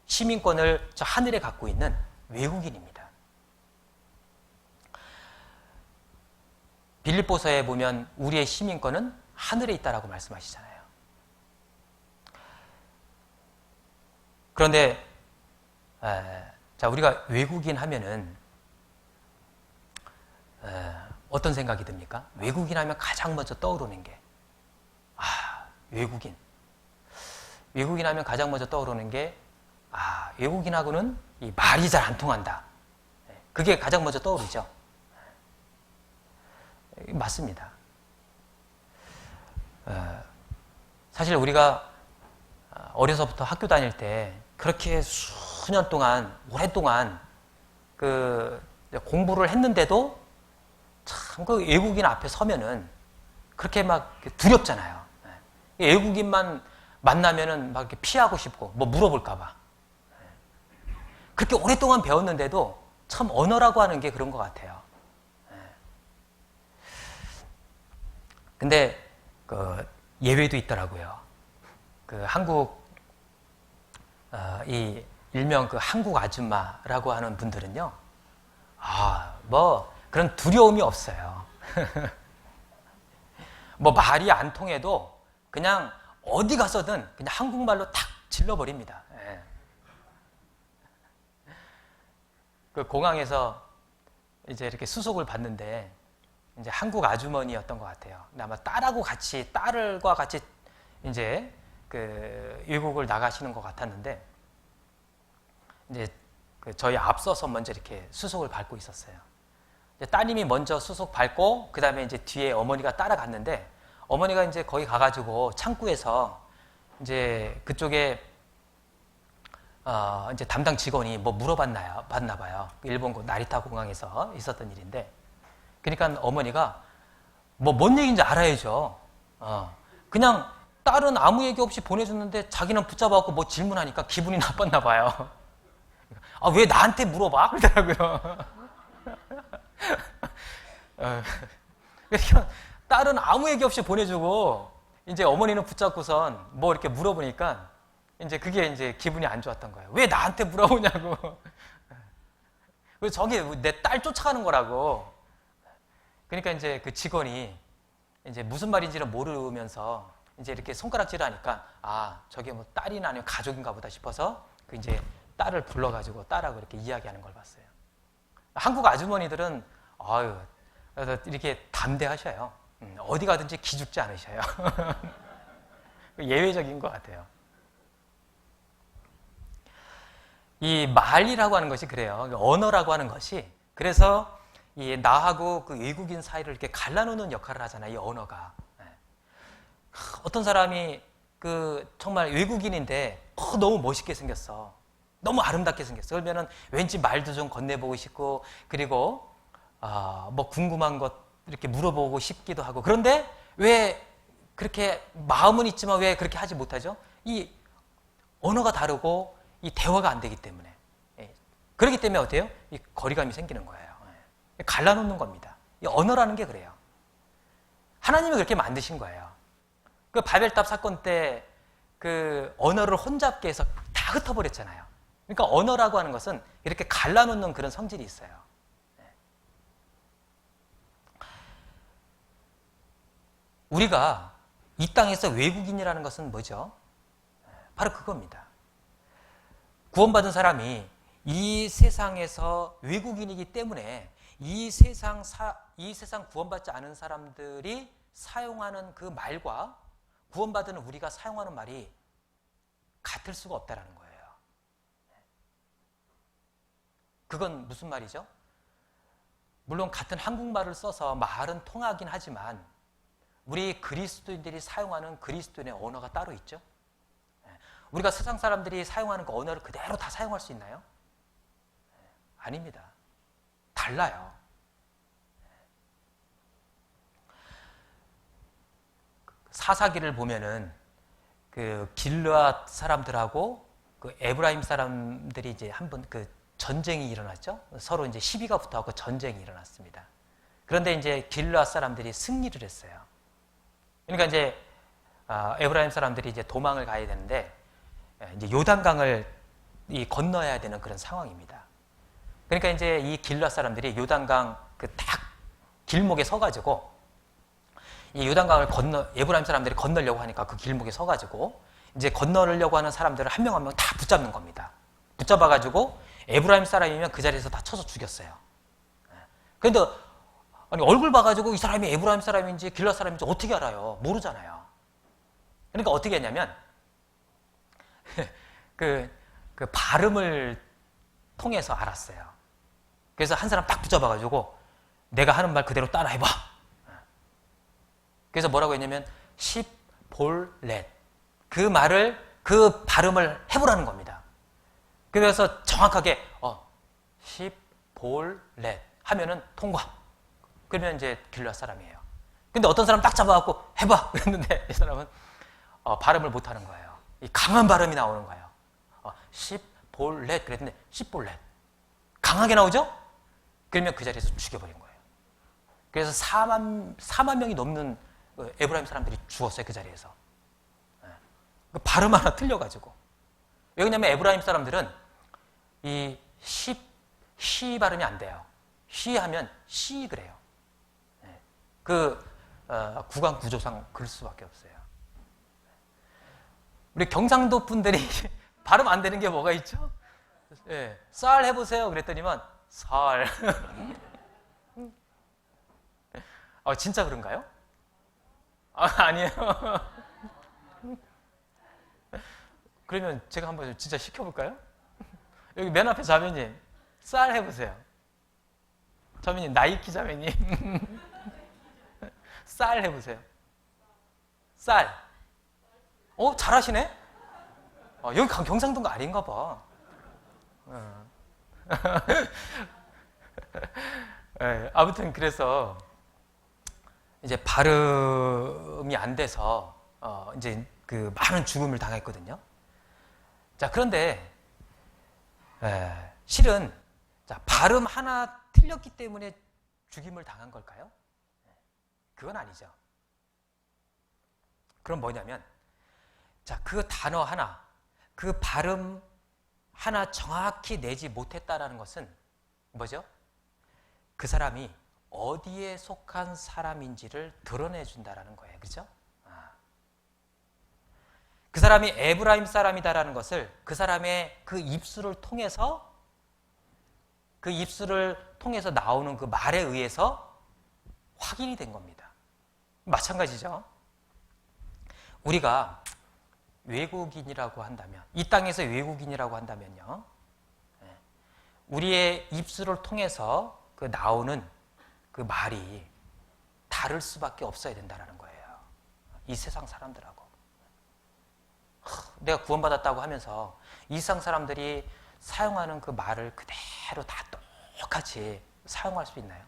A: 시민권을 저 하늘에 갖고 있는 외국인입니다. 빌립보서에 보면 우리의 시민권은 하늘에 있다라고 말씀하시잖아요. 그런데 자, 우리가 외국인 하면은 어떤 생각이 듭니까? 외국인 하면 가장 먼저 떠오르는 게 외국인. 외국인 하면 가장 먼저 떠오르는 게 외국인하고는 이 말이 잘 안 통한다. 그게 가장 먼저 떠오르죠. 맞습니다. 사실 우리가 어려서부터 학교 다닐 때 그렇게 수년 동안, 오랫동안 공부를 했는데도 참 그 외국인 앞에 서면은 그렇게 막 두렵잖아요. 외국인만 만나면은 막 이렇게 피하고 싶고 뭐 물어볼까봐. 그렇게 오랫동안 배웠는데도 참 언어라고 하는 게 그런 것 같아요. 근데 예외도 있더라고요. 한국 이 일명 한국 아줌마라고 하는 분들은요, 뭐 그런 두려움이 없어요. 뭐 말이 안 통해도 그냥 어디 가서든 그냥 한국말로 탁 질러버립니다. 그 공항에서 이제 이렇게 수속을 받는데 이제 한국 아주머니였던 것 같아요. 근데 아마 딸과 같이 이제 외국을 나가시는 것 같았는데 이제 저희 앞서서 먼저 이렇게 수속을 밟고 있었어요. 이제 따님이 먼저 수속 밟고 그 다음에 이제 뒤에 어머니가 따라갔는데 어머니가 이제 거기 가가지고 창구에서 이제 그쪽에 이제 담당 직원이 뭐 봤나 봐요. 일본 나리타 공항에서 있었던 일인데, 그러니까 어머니가 뭐 뭔 얘기인지 알아야죠. 그냥 딸은 아무 얘기 없이 보내줬는데 자기는 붙잡아갖고 뭐 질문하니까 기분이 나빴나 봐요. 왜 나한테 물어봐? 그러더라고요. 그러니까 딸은 아무 얘기 없이 보내주고 이제 어머니는 붙잡고선 뭐 이렇게 물어보니까 이제 그게 이제 기분이 안 좋았던 거예요. 왜 나한테 물어보냐고. 저게 내 딸 쫓아가는 거라고. 그러니까 이제 그 직원이 이제 무슨 말인지를 모르면서 이제 이렇게 손가락질을 하니까 저게 뭐 딸이나 아니면 가족인가 보다 싶어서 그 이제 딸을 불러가지고 딸하고 이렇게 이야기하는 걸 봤어요. 한국 아주머니들은 이렇게 담대하셔요. 어디 가든지 기죽지 않으셔요. 예외적인 것 같아요. 이 말이라고 하는 것이 그래요. 언어라고 하는 것이 그래서 이 나하고 그 외국인 사이를 이렇게 갈라놓는 역할을 하잖아요. 이 언어가. 어떤 사람이 그 정말 외국인인데 너무 멋있게 생겼어. 너무 아름답게 생겼어. 그러면은 왠지 말도 좀 건네보고 싶고 그리고 뭐 궁금한 것 이렇게 물어보고 싶기도 하고. 그런데 왜 그렇게 마음은 있지만 왜 그렇게 하지 못하죠? 이 언어가 다르고 이 대화가 안 되기 때문에. 그렇기 때문에 어때요? 이 거리감이 생기는 거예요. 갈라놓는 겁니다. 이 언어라는 게 그래요. 하나님이 그렇게 만드신 거예요. 그 바벨탑 사건 때 그 언어를 혼잡게 해서 다 흩어버렸잖아요. 그러니까 언어라고 하는 것은 이렇게 갈라놓는 그런 성질이 있어요. 우리가 이 땅에서 외국인이라는 것은 뭐죠? 바로 그겁니다. 구원받은 사람이 이 세상에서 외국인이기 때문에 이 세상 구원받지 않은 사람들이 사용하는 그 말과 구원받은 우리가 사용하는 말이 같을 수가 없다는 거예요. 그건 무슨 말이죠? 물론 같은 한국말을 써서 말은 통하긴 하지만 우리 그리스도인들이 사용하는 그리스도인의 언어가 따로 있죠. 우리가 세상 사람들이 사용하는 그 언어를 그대로 다 사용할 수 있나요? 아닙니다. 달라요. 사사기를 보면은 그 길르앗 사람들하고 그 에브라임 사람들이 이제 한번 그 전쟁이 일어났죠. 서로 이제 시비가 붙어갖고 전쟁이 일어났습니다. 그런데 이제 길르앗 사람들이 승리를 했어요. 그러니까 이제 에브라임 사람들이 이제 도망을 가야 되는데 이제 요단강을 건너야 되는 그런 상황입니다. 그러니까 이제 이 길르앗 사람들이 요단강 그 딱 길목에 서가지고 이 요단강을 에브라임 사람들이 건너려고 하니까 그 길목에 서가지고 이제 건너려고 하는 사람들을 한 명 한 명 다 붙잡는 겁니다. 붙잡아가지고 에브라임 사람이면 그 자리에서 다 쳐서 죽였어요. 그런데 아니 얼굴 봐가지고 이 사람이 에브라임 사람인지 길르앗 사람인지 어떻게 알아요? 모르잖아요. 그러니까 어떻게 했냐면 그 발음을 통해서 알았어요. 그래서 한 사람 딱 붙잡아가지고 내가 하는 말 그대로 따라해봐. 그래서 뭐라고 했냐면 십볼렛 그 말을 그 발음을 해보라는 겁니다. 그래서 정확하게 십볼렛 하면은 통과. 그러면 이제 길르앗 사람이에요. 근데 어떤 사람 딱 잡아갖고 해봐 그랬는데 이 사람은 발음을 못하는 거예요. 이 강한 발음이 나오는 거예요. 십볼렛 그랬는데 십볼렛 강하게 나오죠? 그러면 그 자리에서 죽여버린 거예요. 그래서 4만 명이 넘는 에브라임 사람들이 죽었어요. 그 자리에서. 그 발음 하나 틀려가지고. 왜 그러냐면 에브라임 사람들은 이 시 발음이 안 돼요. 쉬 하면 시 그래요. 구강 구조상 그럴 수밖에 없어요. 우리 경상도 분들이 발음 안 되는 게 뭐가 있죠? 쌀 해보세요. 그랬더니만 쌀. 진짜 그런가요? 아니에요. 그러면 제가 한번 진짜 시켜볼까요? 여기 맨 앞에 자매님, 쌀 해보세요. 자매님, 나이키 자매님. 쌀 해보세요. 쌀. 잘하시네? 여기 경상도가 아닌가 봐. 예, 아무튼 그래서 이제 발음이 안 돼서 이제 그 많은 죽음을 당했거든요. 자, 그런데 실은 자, 발음 하나 틀렸기 때문에 죽임을 당한 걸까요? 그건 아니죠. 그럼 뭐냐면, 자, 그 단어 하나, 그 발음 하나 정확히 내지 못했다라는 것은 뭐죠? 그 사람이 어디에 속한 사람인지를 드러내준다라는 거예요. 그죠? 그 사람이 에브라임 사람이다라는 것을 그 사람의 그 입술을 통해서 나오는 그 말에 의해서 확인이 된 겁니다. 마찬가지죠. 우리가 외국인이라고 한다면, 이 땅에서 외국인이라고 한다면요, 우리의 입술을 통해서 그 나오는 그 말이 다를 수밖에 없어야 된다는 거예요. 이 세상 사람들하고. 내가 구원받았다고 하면서 이 세상 사람들이 사용하는 그 말을 그대로 다 똑같이 사용할 수 있나요?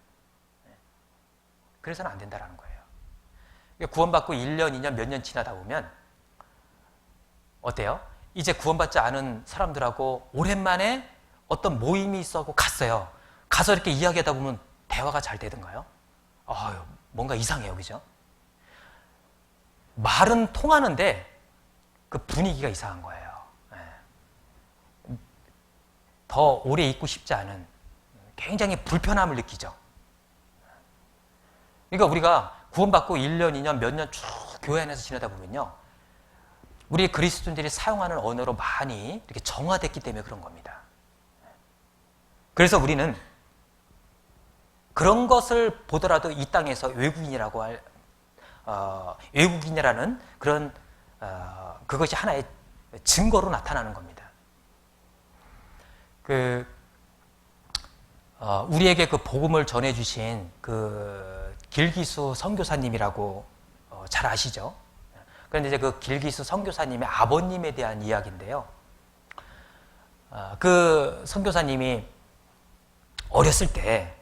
A: 그래서는 안 된다는 거예요. 구원받고 1년, 2년, 몇 년 지나다 보면 어때요? 이제 구원받지 않은 사람들하고 오랜만에 어떤 모임이 있어서 갔어요. 가서 이렇게 이야기하다 보면 대화가 잘 되던가요? 뭔가 이상해요. 그죠? 말은 통하는데 그 분위기가 이상한 거예요. 더 오래 있고 싶지 않은 굉장히 불편함을 느끼죠. 그러니까 우리가 구원받고 1년, 2년, 몇 년 쭉 교회 안에서 지내다 보면요, 우리 그리스도인들이 사용하는 언어로 많이 이렇게 정화됐기 때문에 그런 겁니다. 그래서 우리는 그런 것을 보더라도 이 땅에서 외국인이라는 그런 그것이 하나의 증거로 나타나는 겁니다. 우리에게 그 복음을 전해주신 그 길기수 선교사님이라고 잘 아시죠? 그런데 이제 그 길기수 선교사님의 아버님에 대한 이야기인데요. 그 선교사님이 어렸을 때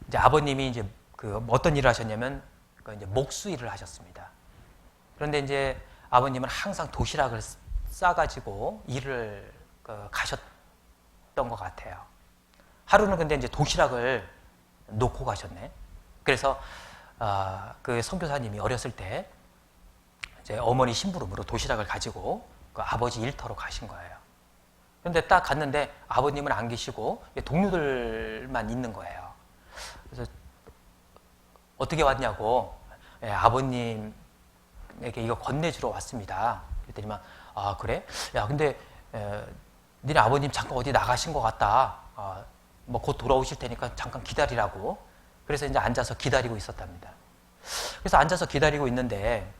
A: 이제 아버님이 이제 그 어떤 일을 하셨냐면 이제 목수 일을 하셨습니다. 그런데 이제 아버님은 항상 도시락을 싸가지고 일을 가셨던 것 같아요. 하루는 근데 이제 도시락을 놓고 가셨네. 그래서 그 선교사님이 어렸을 때 이제 어머니 심부름으로 도시락을 가지고 그 아버지 일터로 가신 거예요. 그런데 딱 갔는데 아버님은 안 계시고 동료들만 있는 거예요. 그래서 어떻게 왔냐고, 아버님에게 이거 건네주러 왔습니다. 그랬더니만, 그래? 야, 근데 니네 아버님 잠깐 어디 나가신 것 같다. 뭐 곧 돌아오실 테니까 잠깐 기다리라고. 그래서 이제 앉아서 기다리고 있었답니다. 그래서 앉아서 기다리고 있는데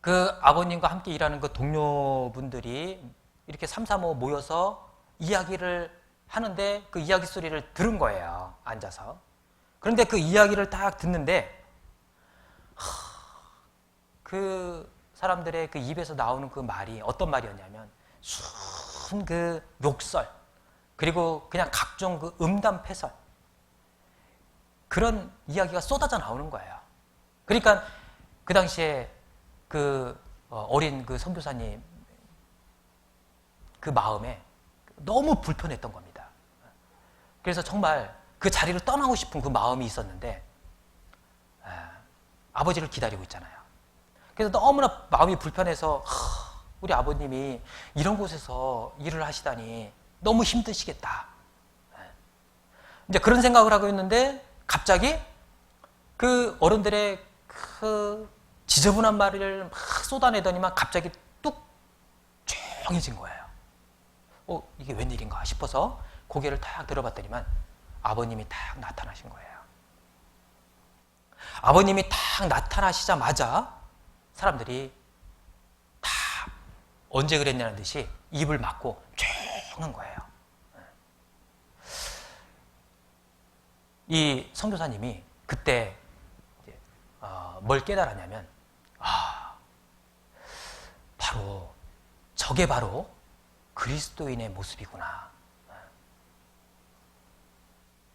A: 그 아버님과 함께 일하는 그 동료분들이 이렇게 삼삼오오 모여서 이야기를 하는데 그 이야기 소리를 들은 거예요. 앉아서. 그런데 그 이야기를 딱 듣는데 그 사람들의 그 입에서 나오는 그 말이 어떤 말이었냐면 순 그 욕설, 그리고 그냥 각종 그 음담패설, 그런 이야기가 쏟아져 나오는 거예요. 그러니까 그 당시에 그 어린 그 선교사님 그 마음에 너무 불편했던 겁니다. 그래서 정말 그 자리를 떠나고 싶은 그 마음이 있었는데 아버지를 기다리고 있잖아요. 그래서 너무나 마음이 불편해서 우리 아버님이 이런 곳에서 일을 하시다니 너무 힘드시겠다. 이제 그런 생각을 하고 있는데 갑자기 그 어른들의 그 지저분한 말을 막 쏟아내더니만 갑자기 뚝 조용해진 거예요. 이게 웬일인가 싶어서 고개를 탁 들어봤더니만 아버님이 탁 나타나신 거예요. 아버님이 탁 나타나시자마자 사람들이 다 언제 그랬냐는 듯이 입을 막고 조용한 거예요. 이 선교사님이 그때 뭘 깨달았냐면 저게 바로 그리스도인의 모습이구나.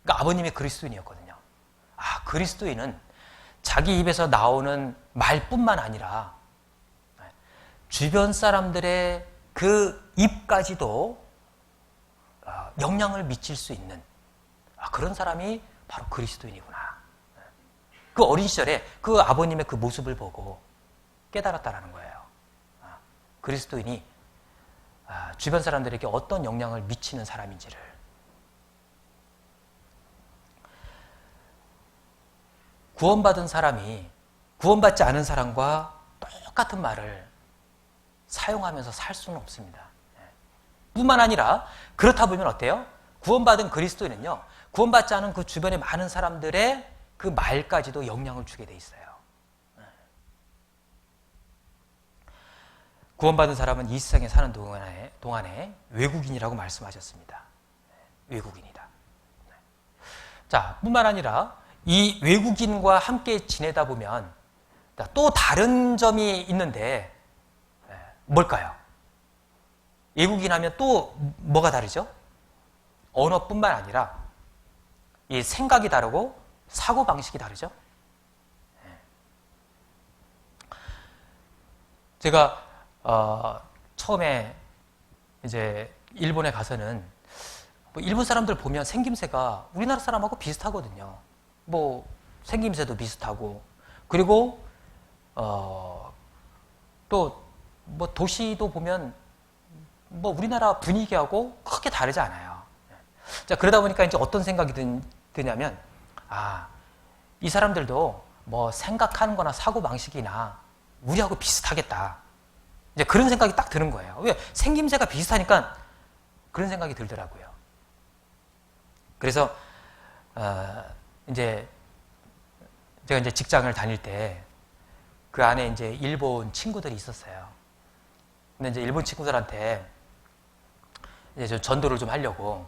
A: 그러니까 아버님이 그리스도인이었거든요. 아, 그리스도인은 자기 입에서 나오는 말뿐만 아니라 주변 사람들의 그 입까지도 영향을 미칠 수 있는 그런 사람이 바로 그리스도인이구나. 그 어린 시절에 그 아버님의 그 모습을 보고 깨달았다라는 거예요. 그리스도인이 주변 사람들에게 어떤 영향을 미치는 사람인지를. 구원받은 사람이 구원받지 않은 사람과 똑같은 말을 사용하면서 살 수는 없습니다. 뿐만 아니라 그렇다 보면 어때요? 구원받은 그리스도인은요, 구원받지 않은 그 주변의 많은 사람들의 그 말까지도 영향을 주게 돼 있어요. 구원받은 사람은 이 세상에 사는 동안에 외국인이라고 말씀하셨습니다. 외국인이다. 자, 뿐만 아니라 이 외국인과 함께 지내다 보면 또 다른 점이 있는데 뭘까요? 외국인 하면 또 뭐가 다르죠? 언어뿐만 아니라 이 생각이 다르고 사고방식이 다르죠? 제가 처음에 이제 일본에 가서는 뭐 일본 사람들 보면 생김새가 우리나라 사람하고 비슷하거든요. 뭐 생김새도 비슷하고, 그리고 또 뭐 도시도 보면 뭐 우리나라 분위기하고 크게 다르지 않아요. 자, 그러다 보니까 이제 어떤 생각이 드냐면, 이 사람들도 뭐 생각하는 거나 사고 방식이나 우리하고 비슷하겠다. 이제 그런 생각이 딱 드는 거예요. 왜? 생김새가 비슷하니까 그런 생각이 들더라고요. 그래서 이제 제가 이제 직장을 다닐 때 그 안에 이제 일본 친구들이 있었어요. 근데 이제 일본 친구들한테 이제 좀 전도를 좀 하려고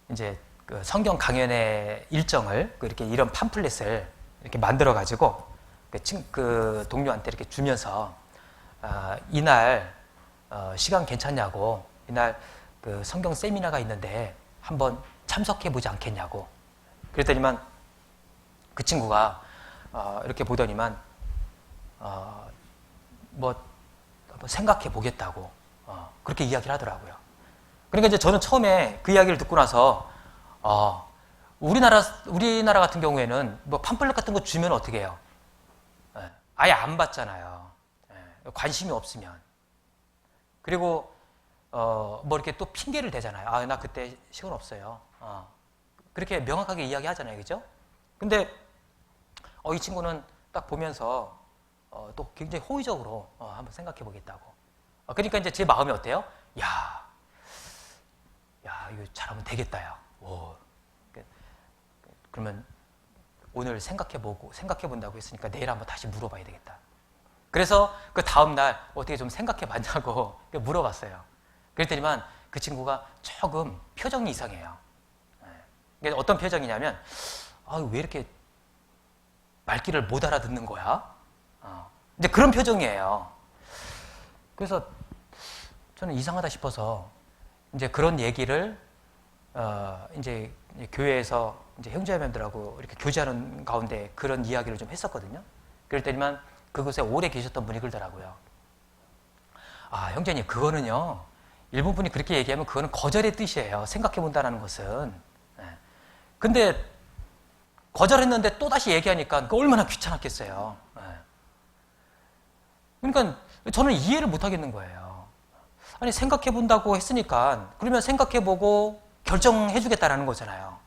A: 이제 그 성경 강연의 일정을 이렇게 이런 팜플렛을 이렇게 만들어 가지고 그 동료한테 이렇게 주면서 이날 시간 괜찮냐고, 이날 그 성경 세미나가 있는데 한번 참석해 보지 않겠냐고. 그랬더니만 그 친구가 이렇게 보더니만 뭐 생각해 보겠다고 그렇게 이야기를 하더라고요. 그러니까 이제 저는 처음에 그 이야기를 듣고 나서 우리나라 같은 경우에는 뭐 팜플렛 같은 거 주면 어떻게 해요? 아예 안 받잖아요. 관심이 없으면. 그리고 뭐 이렇게 또 핑계를 대잖아요. 나 그때 시간 없어요. 그렇게 명확하게 이야기하잖아요, 그죠? 근데 이 친구는 딱 보면서 또 굉장히 호의적으로 한번 생각해 보겠다고. 그러니까 이제 제 마음이 어때요? 야, 이거 잘하면 되겠다, 야. 오. 그러면 오늘 생각해 본다고 했으니까 내일 한번 다시 물어봐야 되겠다. 그래서 그 다음날 어떻게 좀 생각해 봤냐고 물어봤어요. 그랬더니만 그 친구가 조금 표정이 이상해요. 어떤 표정이냐면, 왜 이렇게 말귀를 못 알아듣는 거야? 이제 그런 표정이에요. 그래서 저는 이상하다 싶어서 이제 그런 얘기를 이제 교회에서 이제 형제자매들하고 이렇게 교제하는 가운데 그런 이야기를 좀 했었거든요. 그랬더니만 그곳에 오래 계셨던 분이 그러더라고요. 형제님, 그거는요, 일본 분이 그렇게 얘기하면 그거는 거절의 뜻이에요. 생각해 본다는 것은. 근데 거절했는데 또다시 얘기하니까 그 얼마나 귀찮았겠어요. 그러니까 저는 이해를 못 하겠는 거예요. 아니, 생각해 본다고 했으니까 그러면 생각해 보고 결정해 주겠다라는 거잖아요.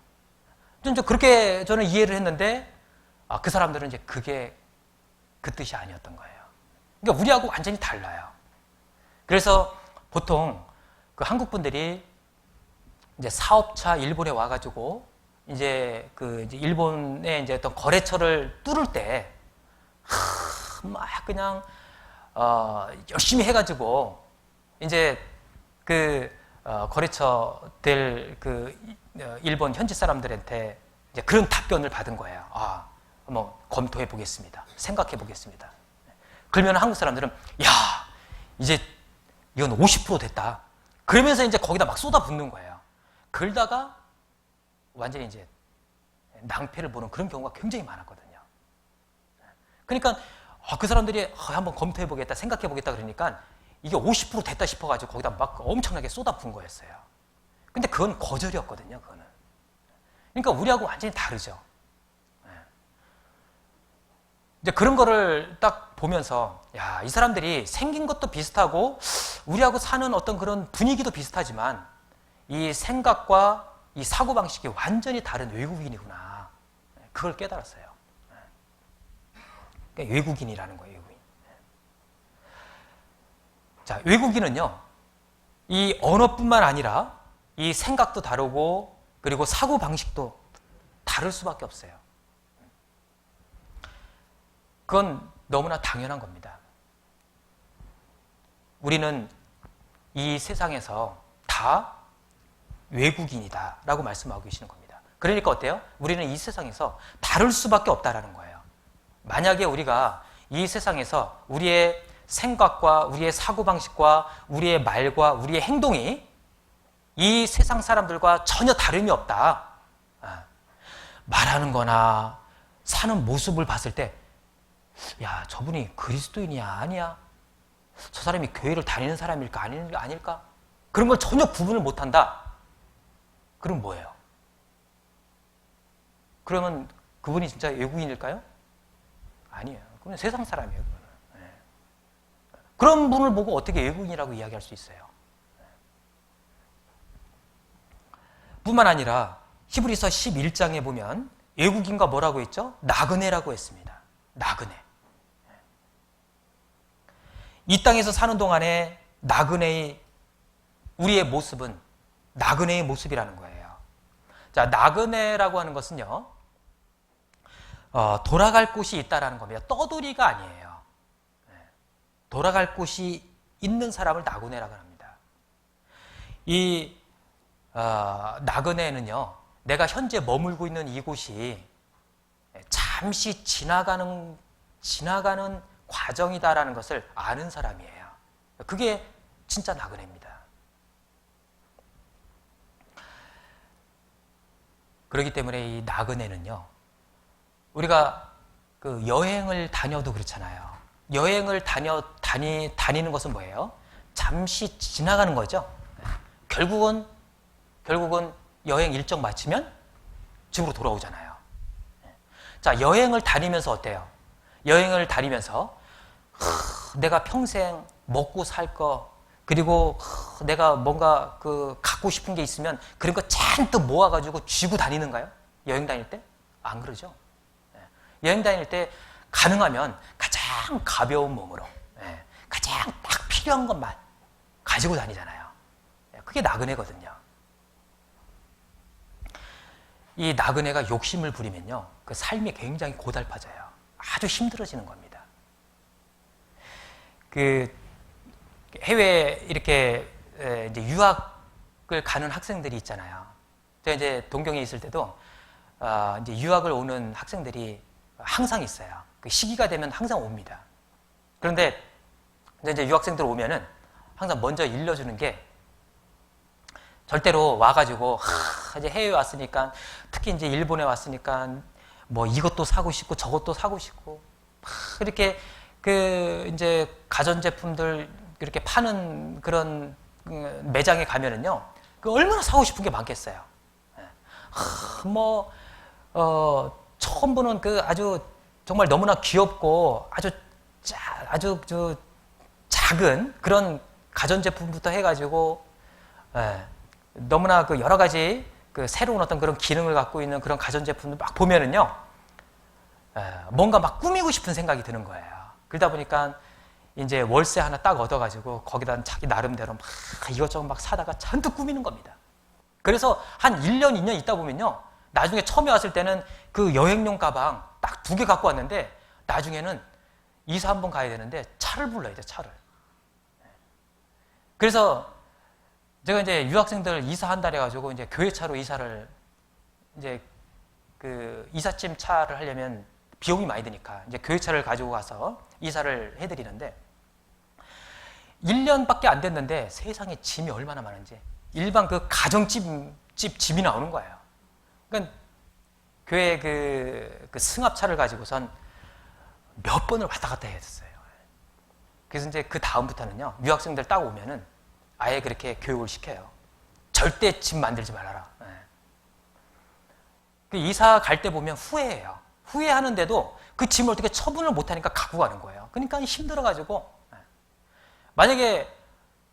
A: 그렇게 저는 이해를 했는데 그 사람들은 이제 그게 그 뜻이 아니었던 거예요. 그러니까 우리하고 완전히 달라요. 그래서 보통 그 한국 분들이 이제 사업차 일본에 와가지고 이제 이제 일본의 이제 어떤 거래처를 뚫을 때 막 그냥 열심히 해가지고 이제 거래처들 일본 현지 사람들한테 이제 그런 답변을 받은 거예요. 뭐 검토해 보겠습니다. 생각해 보겠습니다. 그러면 한국 사람들은 이제 이건 50% 됐다. 그러면서 이제 거기다 막 쏟아붓는 거예요. 그러다가 완전히 이제 낭패를 보는 그런 경우가 굉장히 많았거든요. 그러니까 그 사람들이 한번 검토해보겠다, 생각해보겠다 그러니까 이게 50% 됐다 싶어가지고 거기다 막 엄청나게 쏟아부은 거였어요. 근데 그건 거절이었거든요, 그거는. 그러니까 우리하고 완전히 다르죠. 이제 그런 거를 딱 보면서, 야, 이 사람들이 생긴 것도 비슷하고, 우리하고 사는 어떤 그런 분위기도 비슷하지만, 이 생각과 이 사고방식이 완전히 다른 외국인이구나. 그걸 깨달았어요. 그러니까 외국인이라는 거예요, 외국인. 자, 외국인은요, 이 언어뿐만 아니라 이 생각도 다르고, 그리고 사고방식도 다를 수밖에 없어요. 그건 너무나 당연한 겁니다. 우리는 이 세상에서 다 외국인이다라고 말씀하고 계시는 겁니다. 그러니까 어때요? 우리는 이 세상에서 다를 수밖에 없다라는 거예요. 만약에 우리가 이 세상에서 우리의 생각과 우리의 사고방식과 우리의 말과 우리의 행동이 이 세상 사람들과 전혀 다름이 없다. 말하는 거나 사는 모습을 봤을 때, 야, 저분이 그리스도인이야, 아니야? 저 사람이 교회를 다니는 사람일까, 아닐까? 그런 걸 전혀 구분을 못한다. 그럼 뭐예요? 그러면 그분이 진짜 외국인일까요? 아니에요. 그건 세상 사람이에요. 그거는. 네. 그런 분을 보고 어떻게 외국인이라고 이야기할 수 있어요? 뿐만 아니라 히브리서 11장에 보면 외국인과 뭐라고 했죠? 나그네라고 했습니다. 나그네. 이 땅에서 사는 동안에 나그네의 우리의 모습은 나그네의 모습이라는 거예요. 자, 나그네라고 하는 것은요, 돌아갈 곳이 있다라는 겁니다. 떠돌이가 아니에요. 돌아갈 곳이 있는 사람을 나그네라고 합니다. 이 나그네는요, 내가 현재 머물고 있는 이곳이 잠시 지나가는 과정이다라는 것을 아는 사람이에요. 그게 진짜 나그네입니다. 그렇기 때문에 이 나그네는요, 우리가 그 여행을 다녀도 그렇잖아요. 여행을 다니는 것은 뭐예요? 잠시 지나가는 거죠. 결국은 여행 일정 마치면 집으로 돌아오잖아요. 자, 여행을 다니면서 어때요? 여행을 다니면서 내가 평생 먹고 살 거, 그리고 내가 뭔가 갖고 싶은 게 있으면 그런 거 잔뜩 모아가지고 쥐고 다니는가요? 여행 다닐 때? 안 그러죠. 여행 다닐 때 가능하면 가장 가벼운 몸으로 가장 딱 필요한 것만 가지고 다니잖아요. 그게 나그네거든요. 이 나그네가 욕심을 부리면요, 그 삶이 굉장히 고달파져요. 아주 힘들어지는 겁니다. 그 해외 이렇게 이제 유학을 가는 학생들이 있잖아요. 제가 이제 동경에 있을 때도 이제 유학을 오는 학생들이 항상 있어요. 그 시기가 되면 항상 옵니다. 그런데 이제 유학생들 오면은 항상 먼저 일러주는 게, 절대로 와가지고 이제 해외에 왔으니까, 특히 이제 일본에 왔으니까 뭐 이것도 사고 싶고 저것도 사고 싶고 이렇게 이제 가전제품들 이렇게 파는 그런 매장에 가면은요, 얼마나 사고 싶은 게 많겠어요. 처음 보는 아주 정말 너무나 귀엽고 아주 작은 그런 가전제품부터 해가지고, 너무나 여러 가지 새로운 어떤 그런 기능을 갖고 있는 그런 가전제품을 막 보면은요, 뭔가 막 꾸미고 싶은 생각이 드는 거예요. 그러다 보니까 이제 월세 하나 딱 얻어가지고 거기다 자기 나름대로 막 이것저것 막 사다가 잔뜩 꾸미는 겁니다. 그래서 한 1년, 2년 있다 보면요, 나중에 처음에 왔을 때는 그 여행용 가방 딱 2개 갖고 왔는데, 나중에는 이사 한번 가야 되는데 차를 불러야 돼, 차를. 그래서 제가 이제 유학생들 이사한다 해가지고 이제 교회차로 이사를, 이제 이삿짐 차를 하려면 비용이 많이 드니까 이제 교회차를 가지고 가서 이사를 해드리는데, 1년밖에 안 됐는데 세상에 짐이 얼마나 많은지 일반 그 가정집 짐이 나오는 거예요. 그러니까 교회 그 승합차를 가지고선 몇 번을 왔다 갔다 했어요. 그래서 이제 그 다음부터는요, 유학생들 딱 오면은 아예 그렇게 교육을 시켜요. 절대 짐 만들지 말아라. 그 이사 갈 때 보면 후회해요. 후회하는데도 그 짐을 어떻게 처분을 못하니까 갖고 가는 거예요. 그러니까 힘들어가지고 만약에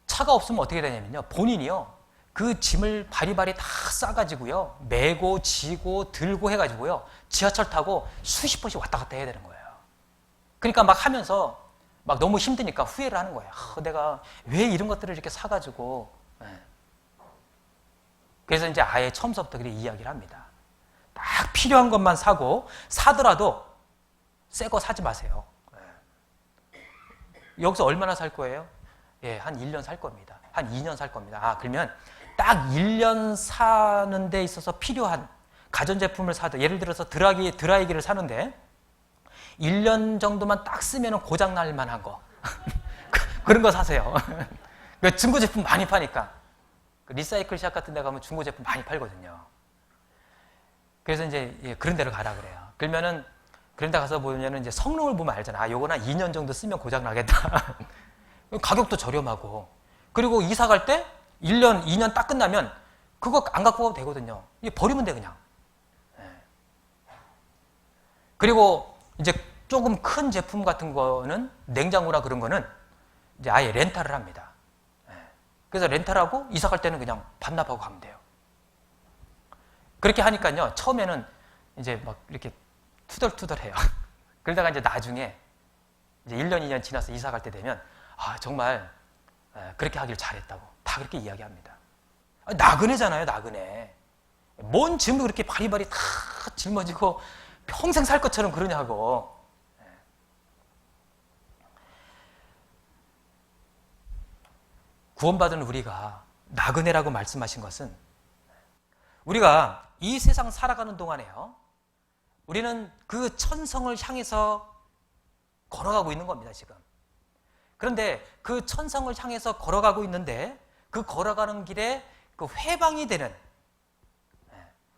A: 차가 없으면 어떻게 되냐면요, 본인이요 그 짐을 바리바리 다 싸가지고요 메고 지고 들고 해가지고요 지하철 타고 수십 번씩 왔다 갔다 해야 되는 거예요. 그러니까 막 하면서 막 너무 힘드니까 후회를 하는 거예요. 내가 왜 이런 것들을 이렇게 사가지고. 그래서 이제 아예 처음부터 그렇게 이야기를 합니다. 딱 필요한 것만 사고, 사더라도 새 거 사지 마세요. 여기서 얼마나 살 거예요? 한 1년 살 겁니다. 한 2년 살 겁니다. 그러면 딱 1년 사는 데 있어서 필요한 가전제품을 사도, 예를 들어서 드라이기를 사는데 1년 정도만 딱 쓰면 고장날 만한 거 그런 거 사세요. 중고제품 많이 파니까. 리사이클샵 같은 데 가면 중고제품 많이 팔거든요. 그래서 이제 그런 데로 가라 그래요. 그러면은 그런 데 가서 보면은 이제 성능을 보면 알잖아. 요거는 2년 정도 쓰면 고장 나겠다. 가격도 저렴하고. 그리고 이사 갈 때 1년, 2년 딱 끝나면 그거 안 갖고 가도 되거든요. 버리면 돼 그냥. 그리고 이제 조금 큰 제품 같은 거는 냉장고나 그런 거는 이제 아예 렌탈을 합니다. 그래서 렌탈하고 이사 갈 때는 그냥 반납하고 가면 돼요. 그렇게 하니까요, 처음에는 이제 막 이렇게 투덜투덜해요. 그러다가 이제 나중에 이제 1년, 2년 지나서 이사 갈 때 되면 정말 그렇게 하길 잘했다고 다 그렇게 이야기합니다. 나그네잖아요, 나그네. 뭔 짐을 그렇게 바리바리 다 짊어지고 평생 살 것처럼 그러냐고. 구원받은 우리가 나그네라고 말씀하신 것은 우리가 이 세상 살아가는 동안에요, 우리는 그 천성을 향해서 걸어가고 있는 겁니다, 지금. 그런데 그 천성을 향해서 걸어가고 있는데 그 걸어가는 길에 그 회방이 되는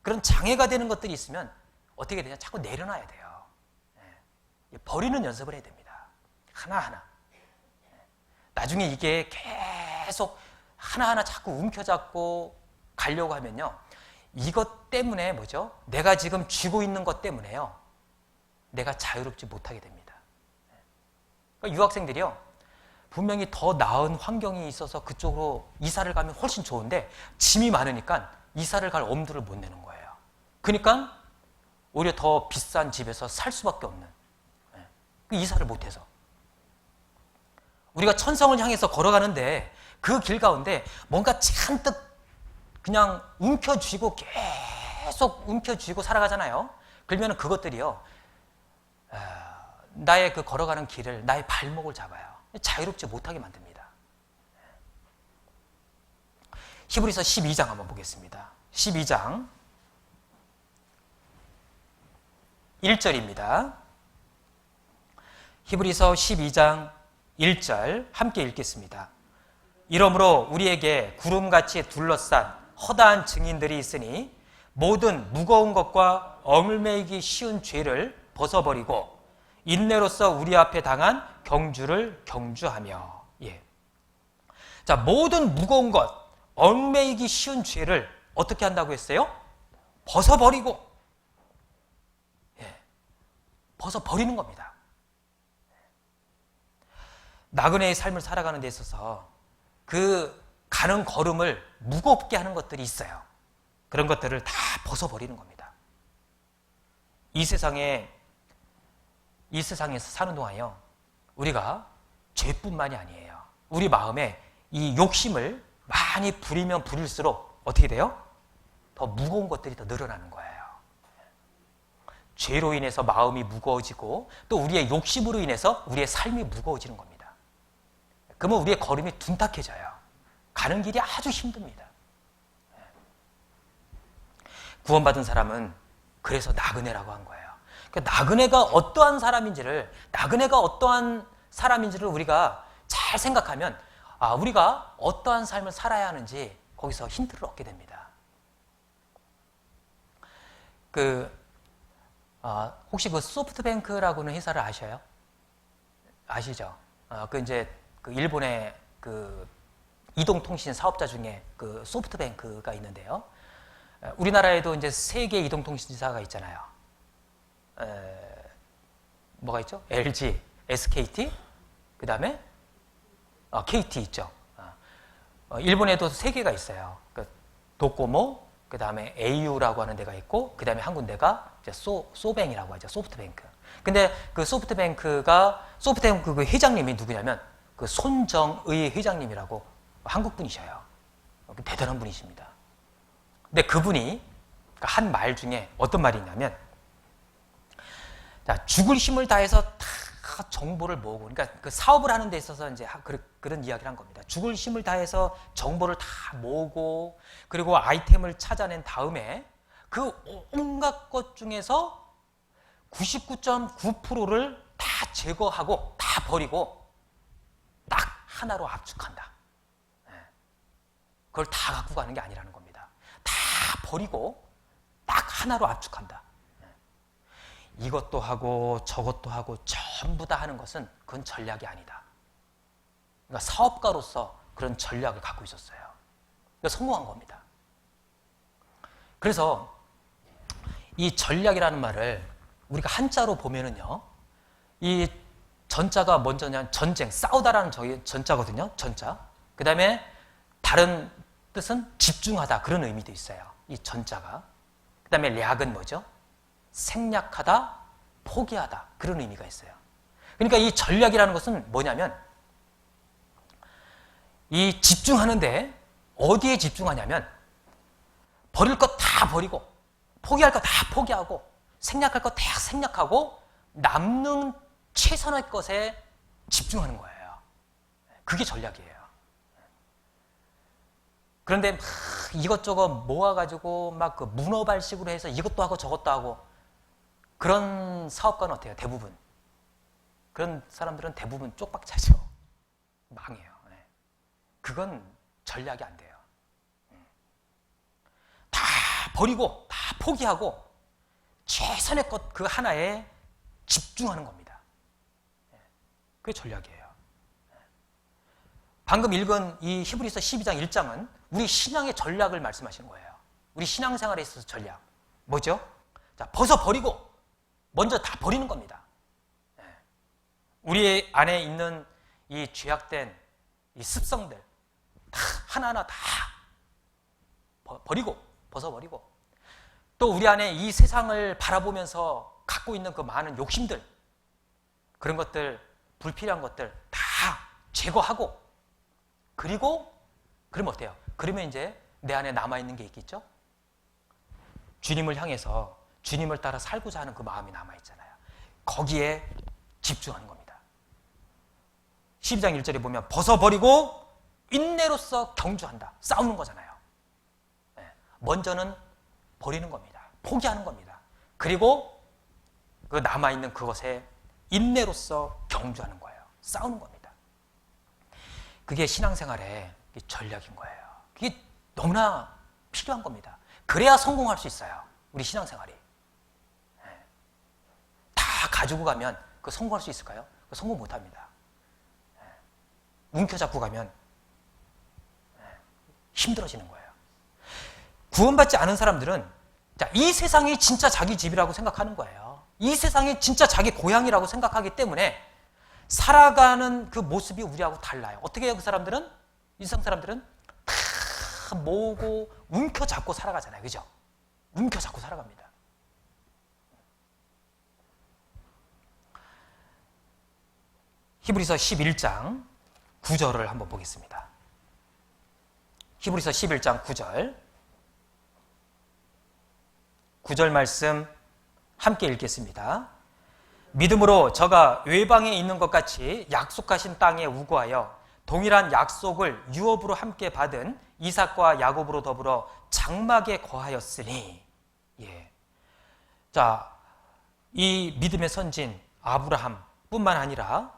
A: 그런 장애가 되는 것들이 있으면 어떻게 되냐? 자꾸 내려놔야 돼요. 버리는 연습을 해야 됩니다. 하나하나. 나중에 이게 계속 하나하나 자꾸 움켜잡고 가려고 하면요, 이것 때문에 뭐죠? 내가 지금 쥐고 있는 것 때문에요, 내가 자유롭지 못하게 됩니다. 그러니까 유학생들이요, 분명히 더 나은 환경이 있어서 그쪽으로 이사를 가면 훨씬 좋은데 짐이 많으니까 이사를 갈 엄두를 못 내는 거예요. 그러니까 오히려 더 비싼 집에서 살 수밖에 없는, 이사를 못해서. 우리가 천성을 향해서 걸어가는데 그 길 가운데 뭔가 잔뜩 그냥 움켜쥐고 계속 움켜쥐고 살아가잖아요. 그러면 그것들이요, 나의 그 걸어가는 길을, 나의 발목을 잡아요. 자유롭지 못하게 만듭니다. 히브리서 12장 한번 보겠습니다. 12장 1절입니다. 히브리서 12장 1절 함께 읽겠습니다. 이러므로 우리에게 구름같이 둘러싼 허다한 증인들이 있으니 모든 무거운 것과 얽매이기 쉬운 죄를 벗어버리고 인내로서 우리 앞에 당한 경주를 경주하며. 자, 모든 무거운 것, 얽매이기 쉬운 죄를 어떻게 한다고 했어요? 벗어버리고. 벗어버리는 겁니다. 나그네의 삶을 살아가는 데 있어서 그 가는 걸음을 무겁게 하는 것들이 있어요. 그런 것들을 다 벗어버리는 겁니다. 이 세상에서 사는 동안요, 우리가 죄뿐만이 아니에요. 우리 마음에 이 욕심을 많이 부리면 부릴수록 어떻게 돼요? 더 무거운 것들이 더 늘어나는 거예요. 죄로 인해서 마음이 무거워지고 또 우리의 욕심으로 인해서 우리의 삶이 무거워지는 겁니다. 그러면 우리의 걸음이 둔탁해져요. 가는 길이 아주 힘듭니다. 구원받은 사람은 그래서 나그네라고 한 거예요. 그러니까 나그네가 어떠한 사람인지를 우리가 잘 생각하면 우리가 어떠한 삶을 살아야 하는지 거기서 힌트를 얻게 됩니다. 혹시 그 소프트뱅크라고는 회사를 아셔요? 아시죠? 그 일본의 그 이동통신 사업자 중에 그 소프트뱅크가 있는데요. 우리나라에도 이제 세 개의 이동통신사가 있잖아요. 뭐가 있죠? LG, SKT, 그 다음에 KT 있죠. 일본에도 세 개가 있어요. 그 도코모, 그 다음에 AU라고 하는 데가 있고, 그 다음에 한 군데가 이제 소뱅이라고 하죠. 소프트뱅크. 근데 그 소프트뱅크 그 회장님이 누구냐면 그 손정의 회장님이라고 한국 분이셔요. 대단한 분이십니다. 근데 그분이 한 말 중에 어떤 말이 있냐면, 자, 죽을 힘을 다해서 다 정보를 모으고, 그러니까 그 사업을 하는 데 있어서 이제 그런 이야기를 한 겁니다. 죽을 힘을 다해서 정보를 다 모으고, 그리고 아이템을 찾아낸 다음에 그 온갖 것 중에서 99.9%를 다 제거하고 다 버리고 딱 하나로 압축한다. 그걸 다 갖고 가는 게 아니라는 겁니다. 다 버리고 딱 하나로 압축한다. 이것도 하고 저것도 하고 전부 다 하는 것은 그건 전략이 아니다. 그러니까 사업가로서 그런 전략을 갖고 있었어요. 그러니까 성공한 겁니다. 그래서 이 전략이라는 말을 우리가 한자로 보면은요, 이 전자가 먼저냐, 전쟁, 싸우다라는 전자거든요. 전자. 그 다음에 다른 뜻은 집중하다, 그런 의미도 있어요. 이 전자가. 그 다음에 략은 뭐죠? 생략하다, 포기하다, 그런 의미가 있어요. 그러니까 이 전략이라는 것은 뭐냐면, 이 집중하는데 어디에 집중하냐면, 버릴 것 다 버리고, 포기할 것 다 포기하고, 생략할 것 다 생략하고, 남는 최선의 것에 집중하는 거예요. 그게 전략이에요. 그런데 막 이것저것 모아가지고 막 그 문어발식으로 해서 이것도 하고 저것도 하고, 그런 사업가는 어때요? 대부분. 그런 사람들은 대부분 쪽박 차죠. 망해요. 그건 전략이 안 돼요. 다 버리고, 다 포기하고, 최선의 것 그 하나에 집중하는 겁니다. 그게 전략이에요. 방금 읽은 이 히브리서 12장 1장은 우리 신앙의 전략을 말씀하시는 거예요. 우리 신앙생활에 있어서 전략. 뭐죠? 자, 벗어버리고, 먼저 다 버리는 겁니다. 우리 안에 있는 이 죄악된 이 습성들 다 하나하나 다 버리고, 벗어버리고, 또 우리 안에 이 세상을 바라보면서 갖고 있는 그 많은 욕심들, 그런 것들, 불필요한 것들 다 제거하고, 그리고 그러면 어때요? 그러면 이제 내 안에 남아있는 게 있겠죠? 주님을 향해서 주님을 따라 살고자 하는 그 마음이 남아있잖아요. 거기에 집중하는 겁니다. 12장 1절에 보면 벗어버리고 인내로서 경주한다. 싸우는 거잖아요. 먼저는 버리는 겁니다. 포기하는 겁니다. 그리고 그 남아있는 그것에 인내로서 경주하는 거예요. 싸우는 겁니다. 그게 신앙생활의 전략인 거예요. 그게 너무나 필요한 겁니다. 그래야 성공할 수 있어요. 우리 신앙생활이. 다 가지고 가면 그 성공할 수 있을까요? 성공 못합니다. 움켜잡고 가면 힘들어지는 거예요. 구원받지 않은 사람들은 이 세상이 진짜 자기 집이라고 생각하는 거예요. 이 세상이 진짜 자기 고향이라고 생각하기 때문에 살아가는 그 모습이 우리하고 달라요. 어떻게 해요? 그 사람들은? 이 세상 사람들은 다 모으고 움켜잡고 살아가잖아요. 그죠? 움켜잡고 살아갑니다. 히브리서 11장 9절을 한번 보겠습니다. 히브리서 11장 9절. 9절 말씀 함께 읽겠습니다. 믿음으로 저가 외방에 있는 것 같이 약속하신 땅에 우거하여 동일한 약속을 유업으로 함께 받은 이삭과 야곱으로 더불어 장막에 거하였으니. 자, 이 믿음의 선진 아브라함뿐만 아니라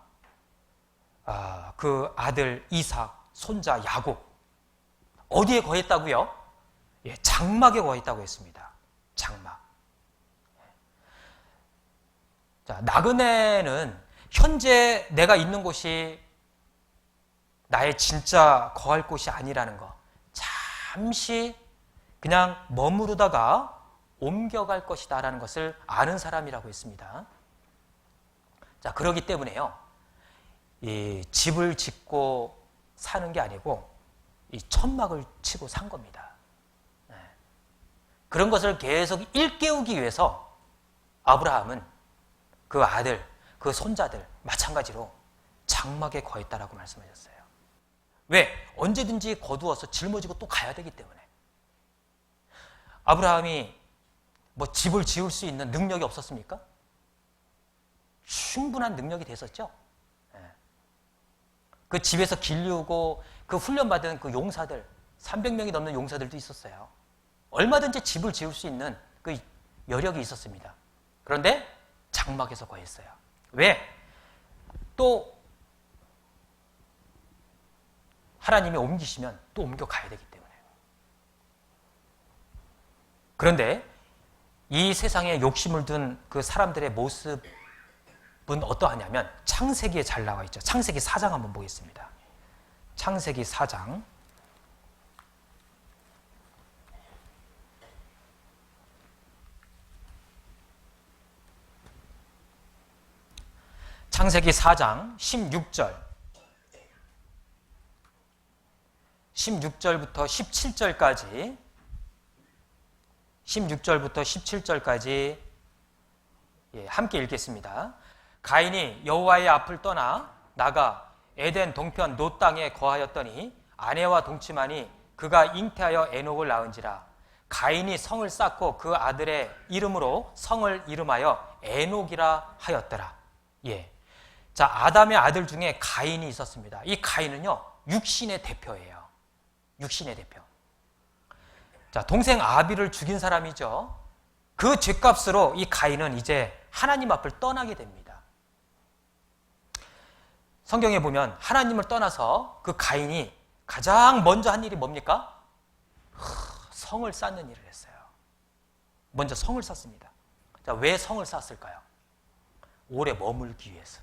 A: 그 아들 이삭, 손자 야곱. 어디에 거했다고요? 예, 장막에 거했다고 했습니다. 장막. 자, 나그네는 현재 내가 있는 곳이 나의 진짜 거할 곳이 아니라는 거, 잠시 그냥 머무르다가 옮겨갈 것이다 라는 것을 아는 사람이라고 했습니다. 자, 그렇기 때문에요, 이 집을 짓고 사는 게 아니고 이 천막을 치고 산 겁니다. 네. 그런 것을 계속 일깨우기 위해서 아브라함은 그 아들, 그 손자들 마찬가지로 장막에 거했다라고 말씀하셨어요. 왜? 언제든지 거두어서 짊어지고 또 가야 되기 때문에. 아브라함이 뭐 집을 지을 수 있는 능력이 없었습니까? 충분한 능력이 됐었죠. 그 집에서 길르고 그 훈련받은 그 용사들, 300명이 넘는 용사들도 있었어요. 얼마든지 집을 지을 수 있는 그 여력이 있었습니다. 그런데 장막에서 거했어요. 왜? 또 하나님이 옮기시면 또 옮겨가야 되기 때문에. 그런데 이 세상에 욕심을 둔 그 사람들의 모습은 어떠하냐면 창세기에 잘 나와 있죠. 창세기 4장 한번 보겠습니다. 창세기 4장. 창세기 4장 16절. 16절부터 17절까지 16절부터 17절까지 함께 읽겠습니다. 가인이 여호와의 앞을 떠나 나가 에덴 동편 노 땅에 거하였더니 아내와 동침하니 그가 잉태하여 에녹을 낳은지라. 가인이 성을 쌓고 그 아들의 이름으로 성을 이름하여 에녹이라 하였더라. 예. 자, 아담의 아들 중에 가인이 있었습니다. 이 가인은요, 육신의 대표예요. 육신의 대표. 자, 동생 아비를 죽인 사람이죠. 그 죄값으로 이 가인은 이제 하나님 앞을 떠나게 됩니다. 성경에 보면 하나님을 떠나서 그 가인이 가장 먼저 한 일이 뭡니까? 성을 쌓는 일을 했어요. 먼저 성을 쌓습니다. 자, 왜 성을 쌓았을까요? 오래 머물기 위해서.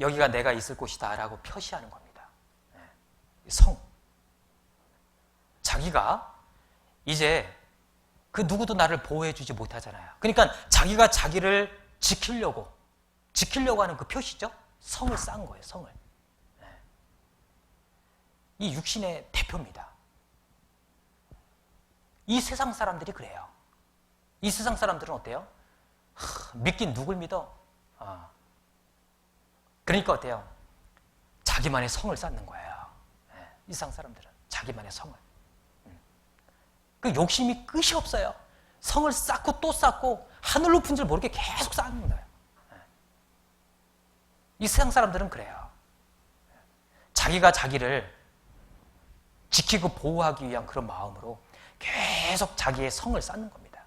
A: 여기가 내가 있을 곳이다 라고 표시하는 겁니다. 성. 자기가 이제 그 누구도 나를 보호해주지 못하잖아요. 그러니까 자기가 자기를 지키려고 하는 그 표시죠. 성을 쌓은 거예요. 성을. 이 육신의 대표입니다. 이 세상 사람들이 그래요. 이 세상 사람들은 어때요? 믿긴 누굴 믿어? 그러니까 어때요? 자기만의 성을 쌓는 거예요. 이 세상 사람들은 자기만의 성을. 그 욕심이 끝이 없어요. 성을 쌓고 또 쌓고 하늘 높은 줄 모르게 계속 쌓는 거예요. 이 세상 사람들은 그래요. 자기가 자기를 지키고 보호하기 위한 그런 마음으로 계속 자기의 성을 쌓는 겁니다.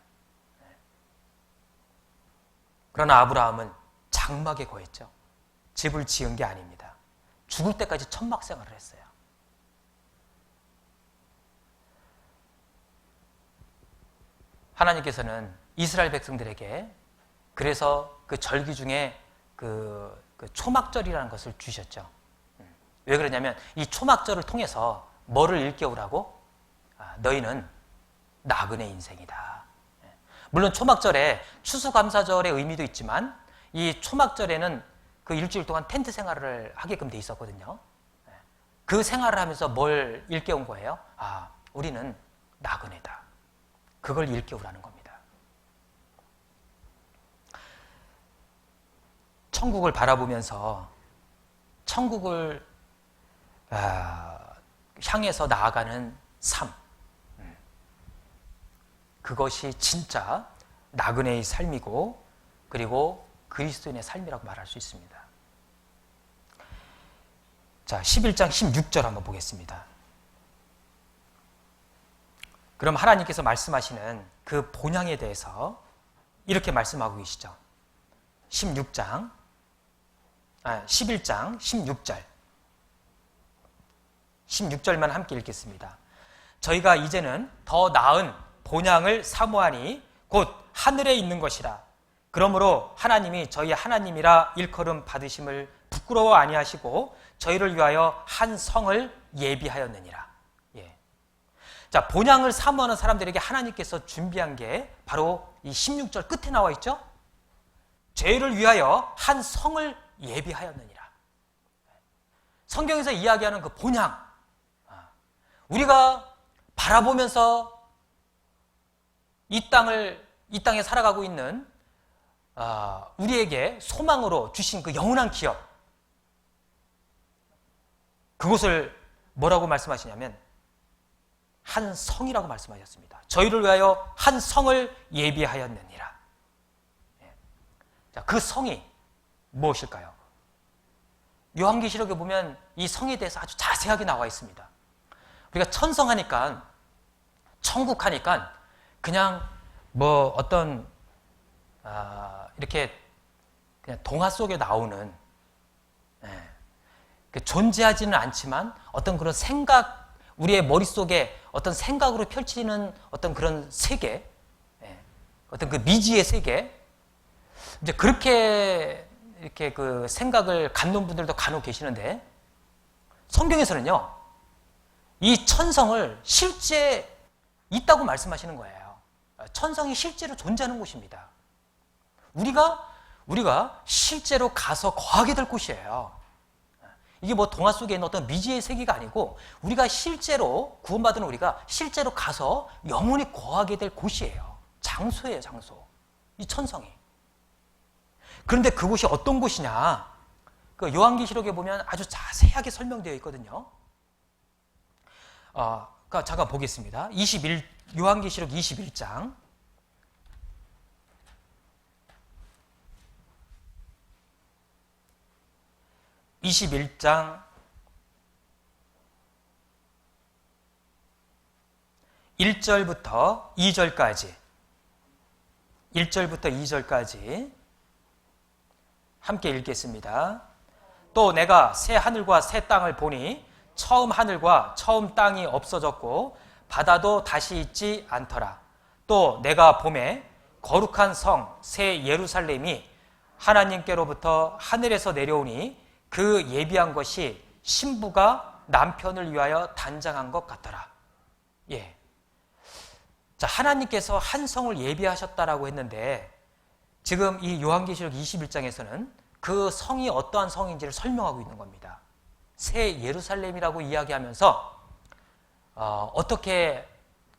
A: 그러나 아브라함은 장막에 거했죠. 집을 지은 게 아닙니다. 죽을 때까지 천막 생활을 했어요. 하나님께서는 이스라엘 백성들에게 그래서 그 절기 중에 그 초막절이라는 것을 주셨죠. 왜 그러냐면 이 초막절을 통해서 뭐를 일깨우라고? 너희는 나그네 인생이다. 물론 초막절에 추수감사절의 의미도 있지만 이 초막절에는 그 일주일 동안 텐트 생활을 하게끔 돼 있었거든요. 그 생활을 하면서 뭘 일깨운 거예요? 우리는 나그네다. 그걸 일깨우라는 겁니다. 천국을 바라보면서 천국을 향해서 나아가는 삶, 그것이 진짜 나그네의 삶이고 그리고 그리스도인의 삶이라고 말할 수 있습니다. 자, 11장 16절 한번 보겠습니다. 그럼 하나님께서 말씀하시는 그 본향에 대해서 이렇게 말씀하고 계시죠. 16장 11장 16절. 16절만 함께 읽겠습니다. 저희가 이제는 더 나은 본향을 사모하니 곧 하늘에 있는 것이라. 그러므로 하나님이 저희 하나님이라 일컬음 받으심을 부끄러워 아니하시고 저희를 위하여 한 성을 예비하였느니라. 예. 자, 본향을 사모하는 사람들에게 하나님께서 준비한 게 바로 이 16절 끝에 나와 있죠. 저희를 위하여 한 성을 예비하였느니라. 성경에서 이야기하는 그 본향, 우리가 바라보면서 이 땅에 살아가고 있는 우리에게 소망으로 주신 그 영원한 기업, 그곳을 뭐라고 말씀하시냐면 한 성이라고 말씀하셨습니다. 저희를 위하여 한 성을 예비하였느니라. 자, 그 성이 무엇일까요? 요한계시록에 보면 이 성에 대해서 아주 자세하게 나와 있습니다. 우리가 천성하니까, 천국하니까 그냥 뭐 어떤 이렇게 그냥 동화 속에 나오는, 존재하지는 않지만 어떤 그런 생각, 우리의 머릿속에 어떤 생각으로 펼치는 어떤 그런 세계, 어떤 그 미지의 세계, 이제 그렇게 이렇게 그 생각을 갖는 분들도 간혹 계시는데, 성경에서는요, 이 천성을 실제 있다고 말씀하시는 거예요. 천성이 실제로 존재하는 곳입니다. 우리가 실제로 가서 거하게 될 곳이에요. 이게 뭐 동화 속에 있는 어떤 미지의 세계가 아니고, 우리가 실제로 구원받은 우리가 실제로 가서 영원히 거하게 될 곳이에요. 장소예요, 장소. 이 천성이. 그런데 그곳이 어떤 곳이냐? 그 요한계시록에 보면 아주 자세하게 설명되어 있거든요. 그러니까 잠깐 보겠습니다. 요한계시록 21장. 21장 1절부터 2절까지 1절부터 2절까지 함께 읽겠습니다. 또 내가 새 하늘과 새 땅을 보니 처음 하늘과 처음 땅이 없어졌고 바다도 다시 있지 않더라. 또 내가 보매 거룩한 성 새 예루살렘이 하나님께로부터 하늘에서 내려오니 그 예비한 것이 신부가 남편을 위하여 단장한 것 같더라. 예. 자, 하나님께서 한 성을 예비하셨다라고 했는데, 지금 이 요한계시록 21장에서는 그 성이 어떠한 성인지를 설명하고 있는 겁니다. 새 예루살렘이라고 이야기하면서 어떻게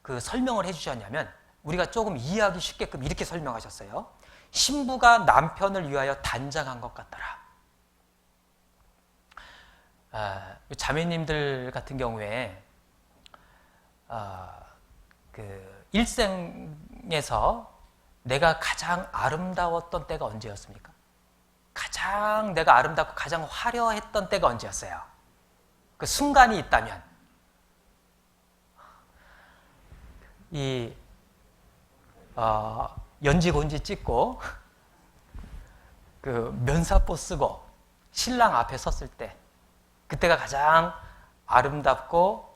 A: 그 설명을 해주셨냐면, 우리가 조금 이해하기 쉽게끔 이렇게 설명하셨어요. 신부가 남편을 위하여 단장한 것 같더라. 자매님들 같은 경우에 그 일생에서 내가 가장 아름다웠던 때가 언제였습니까? 가장 내가 아름답고 가장 화려했던 때가 언제였어요? 그 순간이 있다면, 이 연지곤지 찍고 그 면사포 쓰고 신랑 앞에 섰을 때, 그때가 가장 아름답고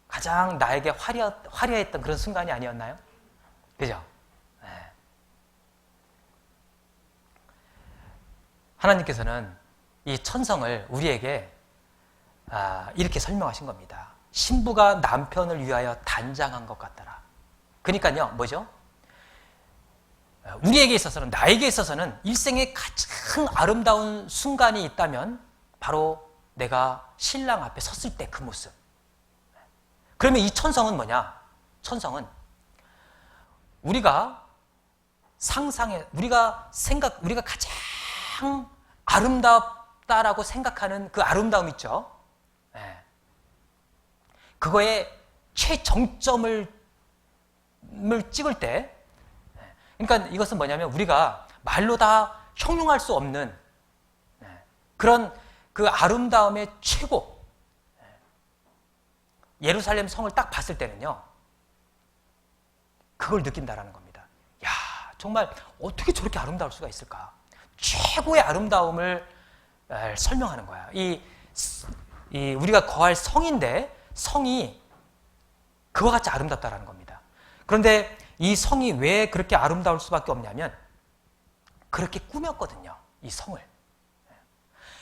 A: 가장 나에게 화려했던 그런 순간이 아니었나요? 그죠? 네. 하나님께서는 이 천성을 우리에게 이렇게 설명하신 겁니다. 신부가 남편을 위하여 단장한 것 같더라. 그러니까요, 뭐죠? 우리에게 있어서는, 나에게 있어서는 일생에 가장 아름다운 순간이 있다면 바로 내가 신랑 앞에 섰을 때 그 모습. 그러면 이 천성은 뭐냐? 천성은 우리가 우리가 가장 아름답다라고 생각하는 그 아름다움 있죠? 그거의 최정점을 찍을 때, 그러니까 이것은 뭐냐면 우리가 말로 다 형용할 수 없는 그런 그 아름다움의 최고, 예루살렘 성을 딱 봤을 때는요, 그걸 느낀다라는 겁니다. 야, 정말 어떻게 저렇게 아름다울 수가 있을까? 최고의 아름다움을 설명하는 거야. 이 우리가 거할 성인데 성이 그와 같이 아름답다라는 겁니다. 그런데 이 성이 왜 그렇게 아름다울 수밖에 없냐면 그렇게 꾸몄거든요. 이 성을.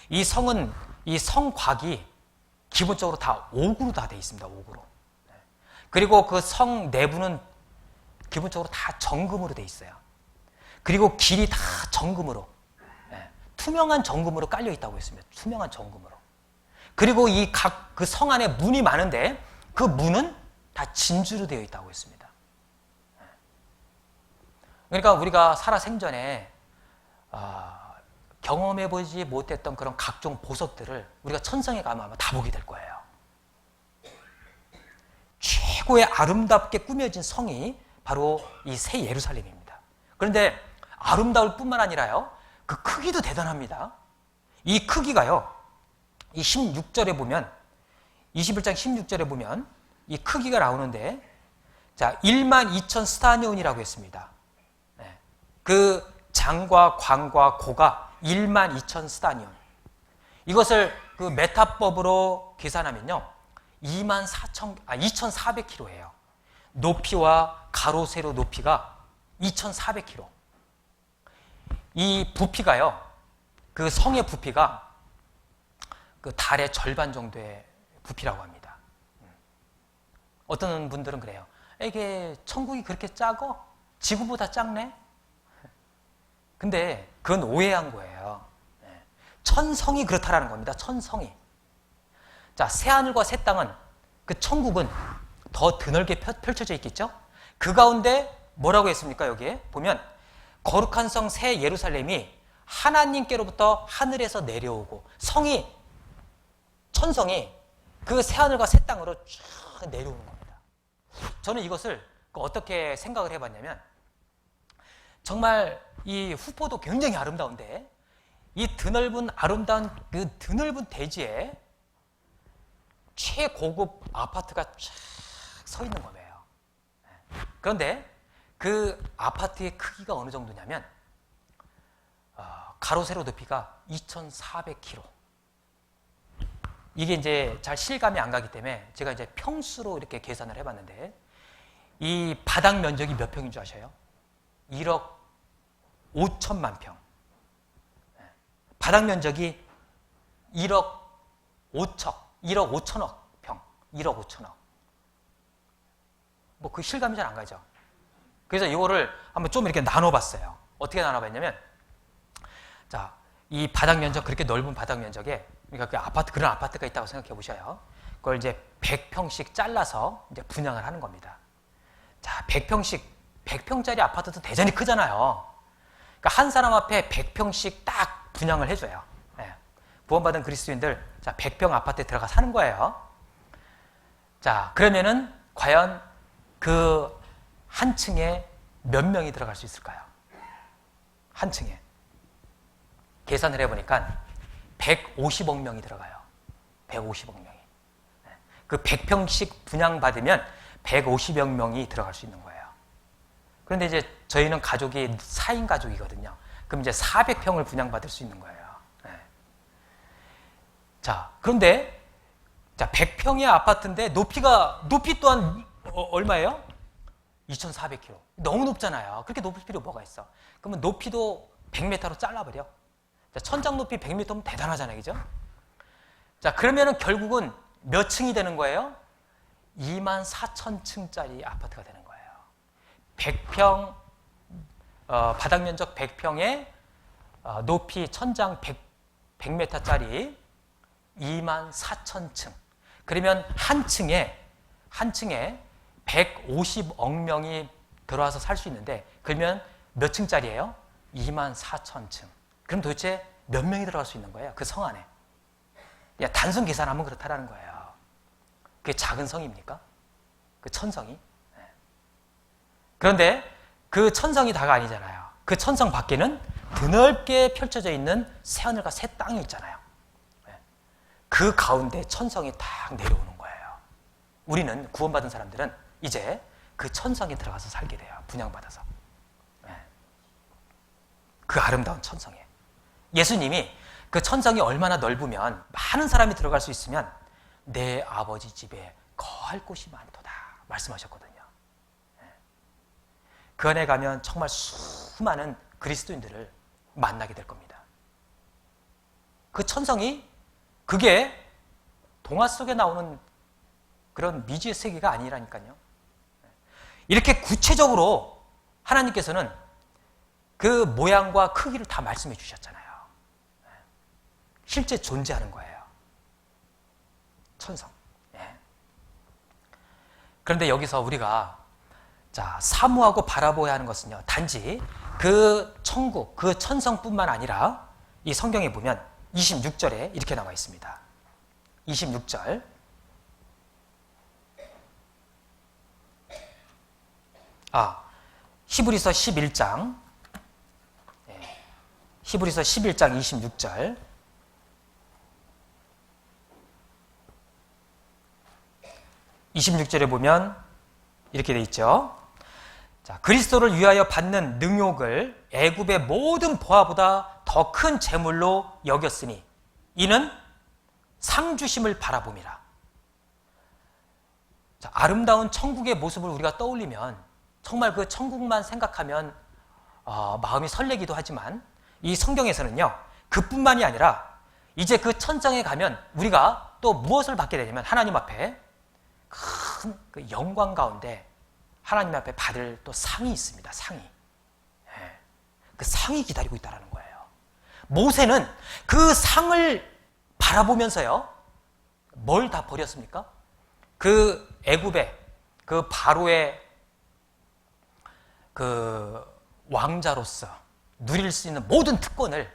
A: 이 성은 이 성곽이 기본적으로 다 옥으로 다 되어 있습니다. 옥으로. 그리고 그 성 내부는 기본적으로 다 정금으로 되어 있어요. 그리고 길이 다 정금으로, 투명한 정금으로 깔려 있다고 했습니다. 투명한 정금으로. 그리고 이 각 그 성 안에 문이 많은데 그 문은 다 진주로 되어 있다고 했습니다. 그러니까 우리가 살아 생전에 경험해보지 못했던 그런 각종 보석들을 우리가 천성에 가면 아마 다 보게 될 거예요. 최고의 아름답게 꾸며진 성이 바로 이 새 예루살렘입니다. 그런데 아름다울 뿐만 아니라요, 그 크기도 대단합니다. 이 크기가요, 이 16절에 보면, 21장 16절에 보면 이 크기가 나오는데, 자, 12,000 스타니온이라고 했습니다. 그 장과 광과 고가 12,000 스타니온. 이것을 그 메타법으로 계산하면요, 2,400km예요. 높이와 가로, 세로 높이가 2,400km. 이 부피가요, 그 성의 부피가 그 달의 절반 정도의 부피라고 합니다. 어떤 분들은 그래요. 이게 천국이 그렇게 작어? 지구보다 작네? 근데 그건 오해한 거예요. 천성이 그렇다라는 겁니다. 천성이. 자, 새하늘과 새 땅은, 그 천국은 더 드넓게 펼쳐져 있겠죠? 그 가운데 뭐라고 했습니까? 여기에 보면 거룩한 성 새 예루살렘이 하나님께로부터 하늘에서 내려오고, 성이, 천성이 그 새하늘과 새 땅으로 쫙 내려오는 겁니다. 저는 이것을 어떻게 생각을 해봤냐면, 정말 이 후포도 굉장히 아름다운데 이 드넓은 아름다운 그 드넓은 대지에 최고급 아파트가 쫙 서 있는 거예요. 그런데 그 아파트의 크기가 어느 정도냐면 가로 세로 높이가 2,400km. 이게 이제 잘 실감이 안 가기 때문에 제가 이제 평수로 이렇게 계산을 해봤는데, 이 바닥 면적이 몇 평인 줄 아셔요? 1억 5천만 평. 바닥 면적이 1억 5천억 평. 1억 5천억. 뭐 그 실감이 잘 안 가죠. 그래서 이거를 한번 좀 이렇게 나눠봤어요. 어떻게 나눠봤냐면, 자, 이 바닥 면적, 그렇게 넓은 바닥 면적에, 그러니까 그 아파트, 그런 아파트가 있다고 생각해 보셔요. 그걸 이제 100평씩 잘라서 이제 분양을 하는 겁니다. 자, 100평짜리 아파트도 대단히 크잖아요. 그러니까 한 사람 앞에 100평씩 딱 분양을 해줘요. 구원받은 그리스도인들, 자, 100평 아파트에 들어가 사는 거예요. 자, 그러면은 과연 그 한 층에 몇 명이 들어갈 수 있을까요? 한 층에. 계산을 해보니까 150억 명이 들어가요. 150억 명이. 그 100평씩 분양받으면 150억 명이 들어갈 수 있는 거예요. 그런데 이제 저희는 가족이 4인 가족이거든요. 그럼 이제 400평을 분양받을 수 있는 거예요. 자, 그런데, 자, 100평의 아파트인데 높이 또한 얼마예요? 2,400km. 너무 높잖아요. 그렇게 높을 필요 뭐가 있어? 그러면 높이도 100m로 잘라버려. 자, 천장 높이 100m면 대단하잖아요. 그죠? 자, 그러면은 결국은 몇 층이 되는 거예요? 24,000층짜리 아파트가 되는 거예요. 100평, 바닥 면적 100평에 높이 천장 100m짜리 24,000층. 그러면 한 층에 150억 명이 들어와서 살 수 있는데, 그러면 몇 층짜리예요? 24,000층. 그럼 도대체 몇 명이 들어갈 수 있는 거예요? 그 성 안에. 야, 단순 계산하면 그렇다라는 거예요. 그게 작은 성입니까? 그 천성이? 그런데 그 천성이 다가 아니잖아요. 그 천성 밖에는 드넓게 펼쳐져 있는 새하늘과 새 땅이 있잖아요. 그 가운데 천성이 딱 내려오는 거예요. 우리는, 구원받은 사람들은 이제 그 천성에 들어가서 살게 돼요. 분양받아서. 그 아름다운 천성에. 예수님이 그 천성이 얼마나 넓으면 많은 사람이 들어갈 수 있으면 내 아버지 집에 거할 곳이 많도다 말씀하셨거든요. 그 안에 가면 정말 수많은 그리스도인들을 만나게 될 겁니다. 그 천성이 그게 동화 속에 나오는 그런 미지의 세계가 아니라니까요. 이렇게 구체적으로 하나님께서는 그 모양과 크기를 다 말씀해 주셨잖아요. 실제 존재하는 거예요. 천성. 그런데 여기서 우리가 사모하고 바라보아야 하는 것은요, 단지 그 천국, 그 천성뿐만 아니라 이 성경에 보면 26절에 이렇게 나와 있습니다. 26절. 히브리서 11장. 히브리서 11장 26절. 26절에 보면 이렇게 돼 있죠. 그리스도를 위하여 받는 능욕을 애굽의 모든 보화보다 더 큰 재물로 여겼으니 이는 상 주심을 바라봄이라. 아름다운 천국의 모습을 우리가 떠올리면 정말 그 천국만 생각하면 마음이 설레기도 하지만 이 성경에서는요, 그뿐만이 아니라 이제 그 천장에 가면 우리가 또 무엇을 받게 되냐면 하나님 앞에 큰 그 영광 가운데 하나님 앞에 받을 또 상이 있습니다. 상이. 그 상이 기다리고 있다는 거예요. 모세는 그 상을 바라보면서요, 뭘 다 버렸습니까? 그 애굽의 그 바로의 그 왕자로서 누릴 수 있는 모든 특권을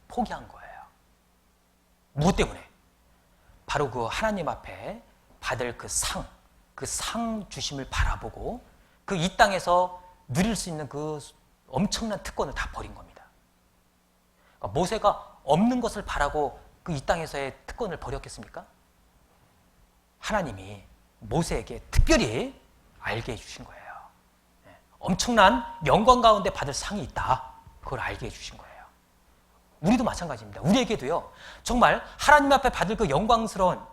A: 포기한 거예요. 무엇 때문에? 바로 그 하나님 앞에 받을 그 상 주심을 바라보고 그 이 땅에서 누릴 수 있는 그 엄청난 특권을 다 버린 겁니다. 그러니까 모세가 없는 것을 바라고 그 이 땅에서의 특권을 버렸겠습니까? 하나님이 모세에게 특별히 알게 해주신 거예요. 엄청난 영광 가운데 받을 상이 있다. 그걸 알게 해주신 거예요. 우리도 마찬가지입니다. 우리에게도요, 정말 하나님 앞에 받을 그 영광스러운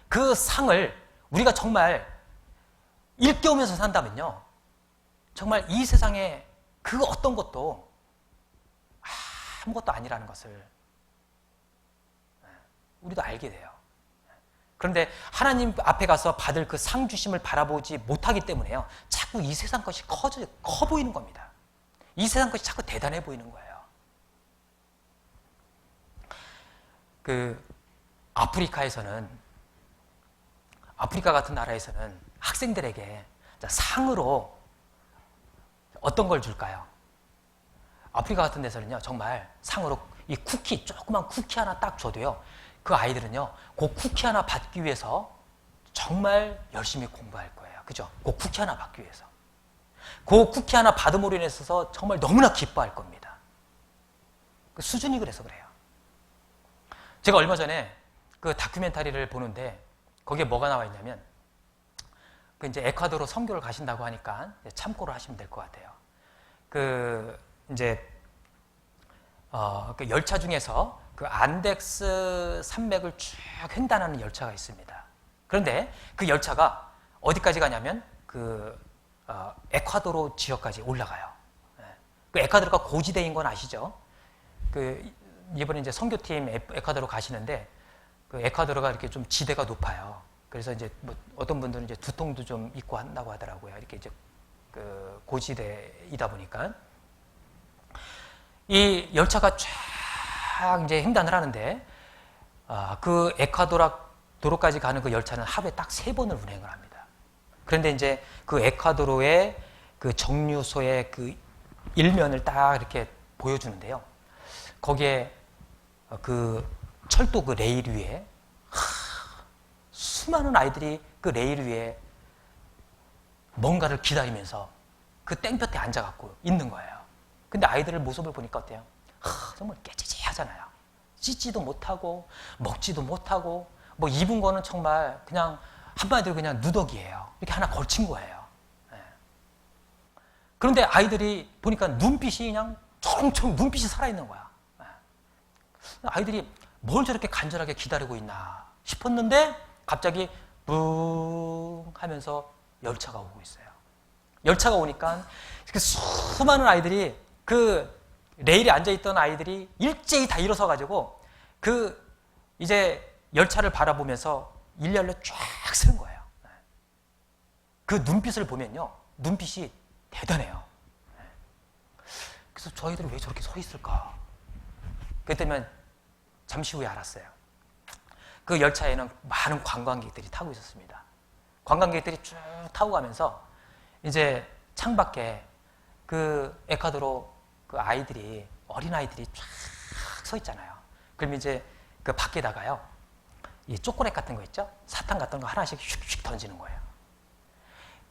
A: 그 상을 우리가 정말 일깨우면서 산다면요, 정말 이 세상에 그 어떤 것도 아무것도 아니라는 것을 우리도 알게 돼요. 그런데 하나님 앞에 가서 받을 그 상 주심을 바라보지 못하기 때문에요, 자꾸 이 세상 것이 커 보이는 겁니다. 이 세상 것이 자꾸 대단해 보이는 거예요. 그 아프리카 같은 나라에서는 학생들에게 상으로 어떤 걸 줄까요? 아프리카 같은 데서는요, 정말 상으로 이 조그만 쿠키 하나 딱 줘도요, 그 아이들은요, 그 쿠키 하나 받기 위해서 정말 열심히 공부할 거예요. 그죠? 그 쿠키 하나 받기 위해서. 그 쿠키 하나 받음으로 인해서 정말 너무나 기뻐할 겁니다. 그 수준이 그래서 그래요. 제가 얼마 전에 그 다큐멘터리를 보는데 거기에 뭐가 나와 있냐면, 그 이제 에콰도르 선교를 가신다고 하니까 참고를 하시면 될 것 같아요. 그 열차 중에서 그 안덱스 산맥을 쭉 횡단하는 열차가 있습니다. 그런데 그 열차가 어디까지 가냐면 에콰도르 지역까지 올라가요. 그 에콰도르가 고지대인 건 아시죠? 이번에 이제 선교팀 에콰도르 가시는데 그 에콰도르가 이렇게 좀 지대가 높아요. 그래서 이제 어떤 분들은 이제 두통도 좀 있고 한다고 하더라고요. 이렇게 이제 그 고지대이다 보니까 이 열차가 쫙 이제 횡단을 하는데 그 에콰도르까지 가는 그 열차는 하루에 딱 3번을 운행을 합니다. 그런데 이제 그 에콰도르의 그 정류소의 그 일면을 딱 이렇게 보여주는데요. 거기에 그 철도 그 레일 위에 수많은 아이들이 그 레일 위에 뭔가를 기다리면서 그 땡볕에 앉아갖고 있는 거예요. 근데 아이들 모습을 보니까 어때요? 정말 깨지지하잖아요. 씻지도 못하고 먹지도 못하고 뭐 입은 거는 정말 그냥 한마디로 그냥 누더기예요. 이렇게 하나 걸친 거예요. 그런데 아이들이 보니까 눈빛이 그냥 총총 눈빛이 살아있는 거야. 아이들이 뭘 저렇게 간절하게 기다리고 있나 싶었는데 갑자기 뿡 하면서 열차가 오고 있어요. 열차가 오니까 그 수많은 아이들이, 그 레일에 앉아있던 아이들이 일제히 다 일어서 가지고 그 이제 열차를 바라보면서 일렬로 쫙 서는 거예요. 그 눈빛을 보면요, 눈빛이 대단해요. 그래서 저희들이 왜 저렇게 서 있을까? 그때면 잠시 후에 알았어요. 그 열차에는 많은 관광객들이 타고 있었습니다. 관광객들이 쭉 타고 가면서 이제 창밖에 그 에콰도르 그 아이들이, 어린아이들이 쫙 서 있잖아요. 그럼 이제 그 밖에다가요, 이 초콜릿 같은 거 있죠? 사탕 같은 거 하나씩 슉슉 던지는 거예요.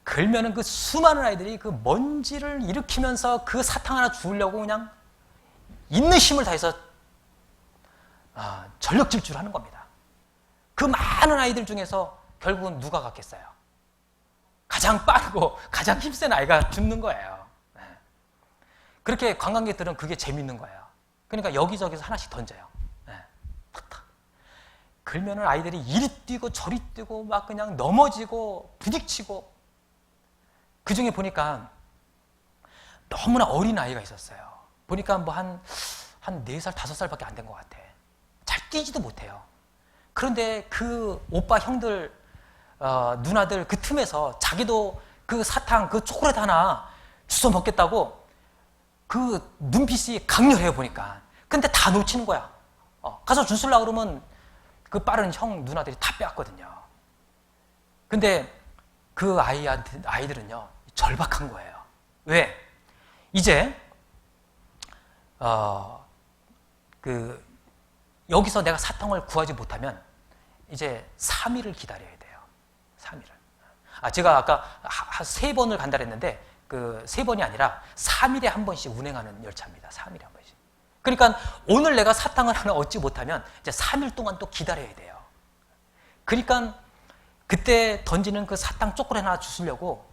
A: 그러면은 그 수많은 아이들이 그 먼지를 일으키면서 그 사탕 하나 주우려고 그냥 있는 힘을 다해서 전력 질주를 하는 겁니다. 그 많은 아이들 중에서 결국은 누가 갔겠어요? 가장 빠르고 가장 힘센 아이가 죽는 거예요. 그렇게 관광객들은 그게 재밌는 거예요. 그러니까 여기저기서 하나씩 던져요. 탁탁. 그러면은 아이들이 이리 뛰고 저리 뛰고 막 그냥 넘어지고 부딪히고, 그 중에 보니까 너무나 어린 아이가 있었어요. 보니까 뭐 한 4살, 5살밖에 안 된 것 같아. 잘 뛰지도 못해요. 그런데 그 오빠 형들, 누나들 그 틈에서 자기도 그 사탕, 그 초콜릿 하나 주워 먹겠다고 그 눈빛이 강렬해요, 보니까. 근데 다 놓치는 거야. 가서 주술라고 그러면 그 빠른 형, 누나들이 다 빼앗거든요. 근데 그 아이들은요, 절박한 거예요. 왜? 이제, 여기서 내가 사탕을 구하지 못하면 이제 3일을 기다려야 돼요. 3일을. 제가 아까 3번을 간다 그랬는데, 그 3번이 아니라 3일에 한 번씩 운행하는 열차입니다. 3일에 한 번씩. 그러니까 오늘 내가 사탕을 하나 얻지 못하면 이제 3일 동안 또 기다려야 돼요. 그러니까 그때 던지는 그 사탕 초콜릿 하나 주시려고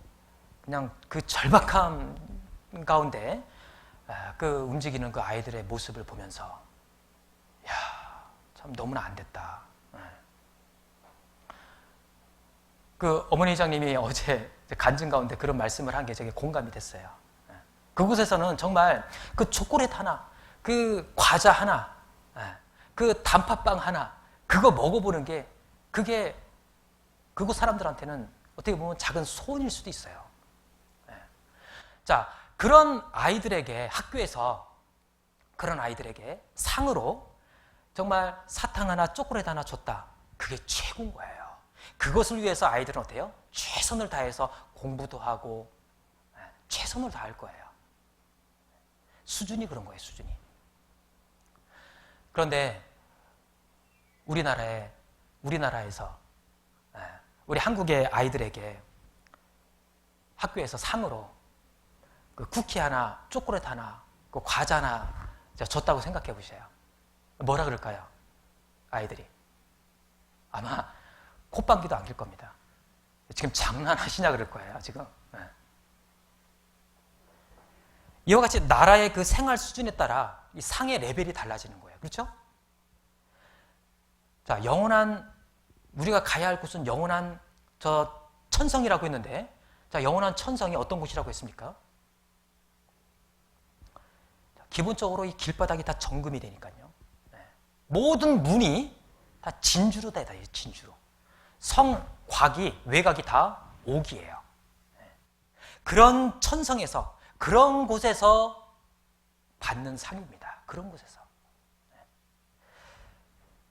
A: 그냥 그 절박함 가운데 그 움직이는 그 아이들의 모습을 보면서, 야, 참 너무나 안 됐다. 그 어머니 회장님이 어제 간증 가운데 그런 말씀을 한 게 되게 공감이 됐어요. 그곳에서는 정말 그 초콜릿 하나, 그 과자 하나, 그 단팥빵 하나, 그거 먹어보는 게, 그게 그곳 사람들한테는 어떻게 보면 작은 소원일 수도 있어요. 자, 그런 아이들에게, 학교에서 그런 아이들에게 상으로 정말 사탕 하나, 초콜릿 하나 줬다. 그게 최고인 거예요. 그것을 위해서 아이들은 어때요? 최선을 다해서 공부도 하고 최선을 다할 거예요. 수준이 그런 거예요, 수준이. 그런데 우리나라에서 우리 한국의 아이들에게 학교에서 상으로 그 쿠키 하나, 초콜릿 하나, 그 과자 하나 줬다고 생각해 보세요. 뭐라 그럴까요? 아이들이. 아마 콧방귀도 안 낄 겁니다. 지금 장난하시냐 그럴 거예요, 지금. 이와 같이 나라의 그 생활 수준에 따라 이 상의 레벨이 달라지는 거예요. 그렇죠? 자, 우리가 가야 할 곳은 영원한 천성이라고 했는데, 자, 영원한 천성이 어떤 곳이라고 했습니까? 기본적으로 이 길바닥이 다 정금이 되니까요. 모든 문이 다 진주로 다 돼요, 진주로. 성곽이, 외곽이 다 옥이에요. 그런 천성에서, 그런 곳에서 받는 상입니다. 그런 곳에서.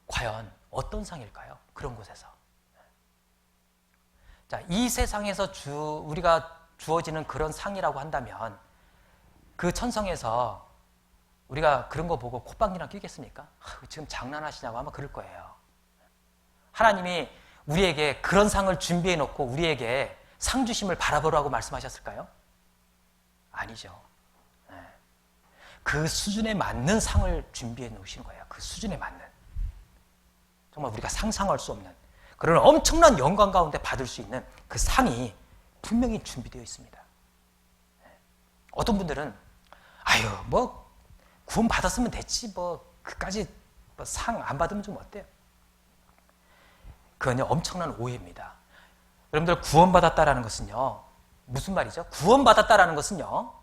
A: 과연 어떤 상일까요? 그런 곳에서. 자, 이 세상에서 우리가 주어지는 그런 상이라고 한다면, 그 천성에서 우리가 그런 거 보고 콧방귀나 끼겠습니까? 지금 장난하시냐고 아마 그럴 거예요. 하나님이 우리에게 그런 상을 준비해 놓고 우리에게 상 주심을 바라보라고 말씀하셨을까요? 아니죠. 그 수준에 맞는 상을 준비해 놓으신 거예요. 그 수준에 맞는. 정말 우리가 상상할 수 없는 그런 엄청난 영광 가운데 받을 수 있는 그 상이 분명히 준비되어 있습니다. 어떤 분들은 뭐 구원 받았으면 됐지, 뭐 그까지 상 안 받으면 좀 어때요? 그건요, 엄청난 오해입니다. 여러분들, 구원받았다라는 것은요, 무슨 말이죠? 구원받았다라는 것은요,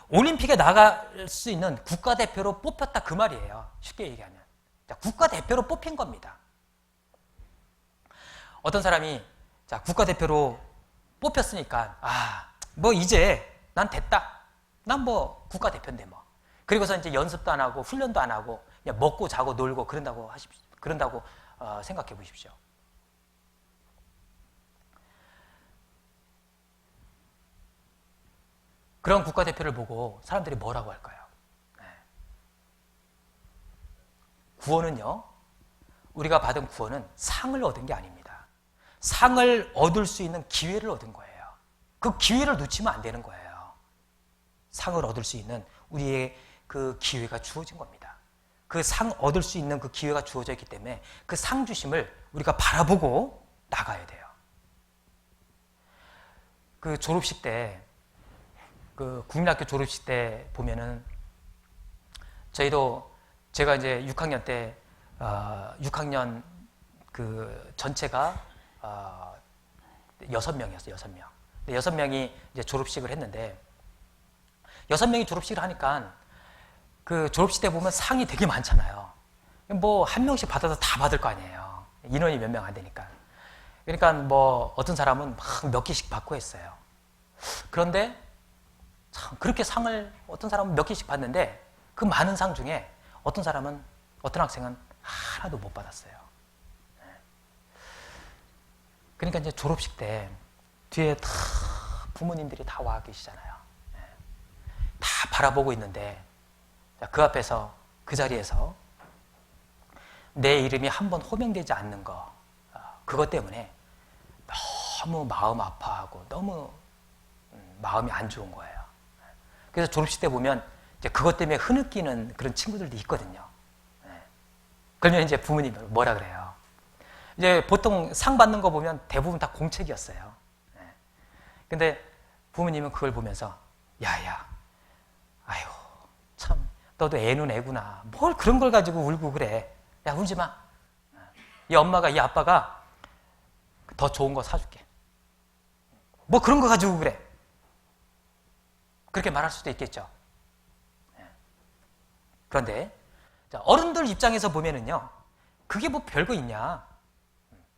A: 올림픽에 나갈 수 있는 국가대표로 뽑혔다 그 말이에요. 쉽게 얘기하면. 자, 국가대표로 뽑힌 겁니다. 어떤 사람이 자, 국가대표로 뽑혔으니까 뭐 이제 난 됐다. 난 뭐 국가대표인데 뭐. 그리고서 이제 연습도 안 하고 훈련도 안 하고 그냥 먹고 자고 놀고 그런다고 생각해 보십시오. 그런 국가대표를 보고 사람들이 뭐라고 할까요? 구원은요, 우리가 받은 구원은 상을 얻은 게 아닙니다. 상을 얻을 수 있는 기회를 얻은 거예요. 그 기회를 놓치면 안 되는 거예요. 상을 얻을 수 있는 우리의 그 기회가 주어진 겁니다. 그 상 얻을 수 있는 그 기회가 주어져 있기 때문에 그 상 주심을 우리가 바라보고 나가야 돼요. 그 졸업식 때, 그 국민학교 졸업식 때 보면은 제가 이제 6학년 때 6학년 그 전체가 6명이었어요. 6명. 6명이 이제 졸업식을 했는데 6명이 졸업식을 하니까 그 졸업식 때 보면 상이 되게 많잖아요. 뭐 한 명씩 받아서 다 받을 거 아니에요. 인원이 몇 명 안 되니까. 그러니까 뭐 어떤 사람은 막 몇 개씩 받고 했어요. 그런데 참 그렇게 상을 어떤 사람은 몇 개씩 받는데 그 많은 상 중에 어떤 학생은 하나도 못 받았어요. 그러니까 이제 졸업식 때 뒤에 다 부모님들이 다 와 계시잖아요. 다 바라보고 있는데 그 앞에서 그 자리에서 내 이름이 한 번 호명되지 않는 거, 그것 때문에 너무 마음 아파하고 너무 마음이 안 좋은 거예요. 그래서 졸업식 때 보면 이제 그것 때문에 흐느끼는 그런 친구들도 있거든요. 그러면 이제 부모님이 뭐라 그래요? 이제 보통 상 받는 거 보면 대부분 다 공책이었어요. 근데 부모님은 그걸 보면서 야야, 아유 참 너도 애는 애구나. 뭘 그런 걸 가지고 울고 그래. 야, 울지 마. 이 엄마가 이 아빠가 더 좋은 거 사줄게. 뭐 그런 거 가지고 그래. 그렇게 말할 수도 있겠죠. 그런데 어른들 입장에서 보면은요, 그게 뭐 별거 있냐.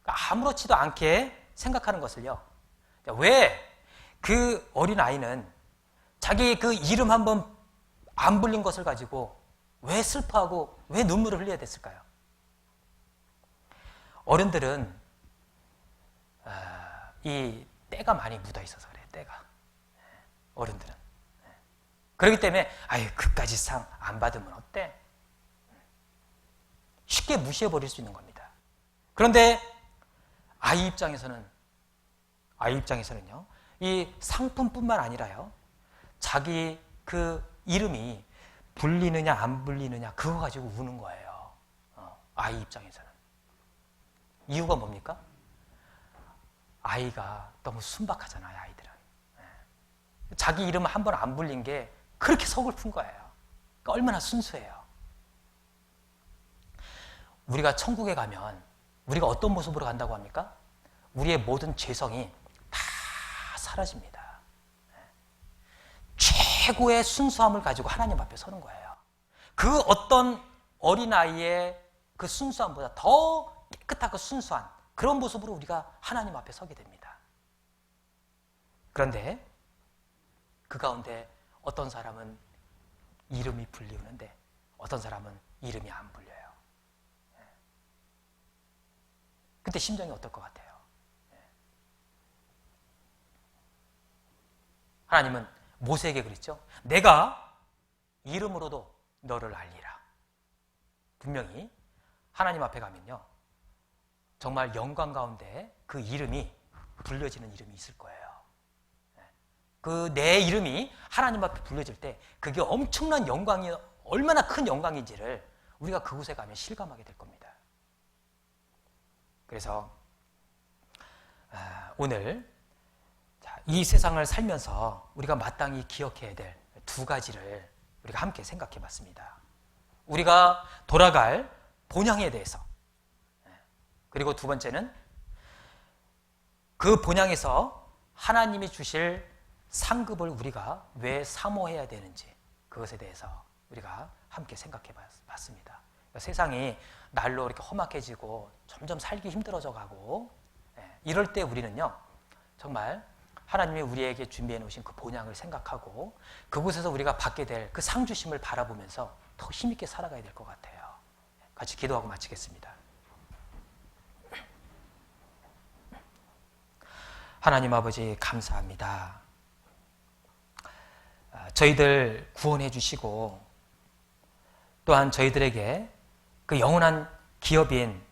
A: 아무렇지도 않게 생각하는 것을요. 왜 그 어린아이는 자기 그 이름 한번 안 불린 것을 가지고 왜 슬퍼하고 왜 눈물을 흘려야 됐을까요? 어른들은 이 때가 많이 묻어 있어서 그래요. 때가. 어른들은. 그렇기 때문에 그까지 상 안 받으면 어때? 쉽게 무시해버릴 수 있는 겁니다. 그런데 아이 입장에서는요, 이 상품뿐만 아니라요, 자기 그 이름이 불리느냐 안 불리느냐 그거 가지고 우는 거예요. 아이 입장에서는. 이유가 뭡니까? 아이가 너무 순박하잖아요. 아이들은. 자기 이름 한 번 안 불린 게 그렇게 서글픈 거예요. 그러니까 얼마나 순수해요. 우리가 천국에 가면 우리가 어떤 모습으로 간다고 합니까? 우리의 모든 죄성이 다 사라집니다. 최고의 순수함을 가지고 하나님 앞에 서는 거예요. 그 어떤 어린아이의 그 순수함보다 더 깨끗하고 순수한 그런 모습으로 우리가 하나님 앞에 서게 됩니다. 그런데 그 가운데 어떤 사람은 이름이 불리우는데 어떤 사람은 이름이 안 불려요. 그때 심정이 어떨 것 같아요? 하나님은 모세에게 그랬죠. 내가 이름으로도 너를 알리라. 분명히 하나님 앞에 가면요, 정말 영광 가운데 그 이름이 불려지는 이름이 있을 거예요. 그 내 이름이 하나님 앞에 불려질 때 그게 엄청난 영광이 얼마나 큰 영광인지를 우리가 그곳에 가면 실감하게 될 겁니다. 그래서 오늘 이 세상을 살면서 우리가 마땅히 기억해야 될 두 가지를 우리가 함께 생각해 봤습니다. 우리가 돌아갈 본향에 대해서. 그리고 두 번째는 그 본향에서 하나님이 주실 상급을 우리가 왜 사모해야 되는지, 그것에 대해서 우리가 함께 생각해 봤습니다. 세상이 날로 이렇게 험악해지고 점점 살기 힘들어져 가고, 이럴 때 우리는요, 정말 하나님이 우리에게 준비해 놓으신 그 본향을 생각하고 그곳에서 우리가 받게 될 그 상 주심을 바라보면서 더 힘있게 살아가야 될 것 같아요. 같이 기도하고 마치겠습니다. 하나님 아버지, 감사합니다. 저희들 구원해 주시고 또한 저희들에게 그 영원한 기업인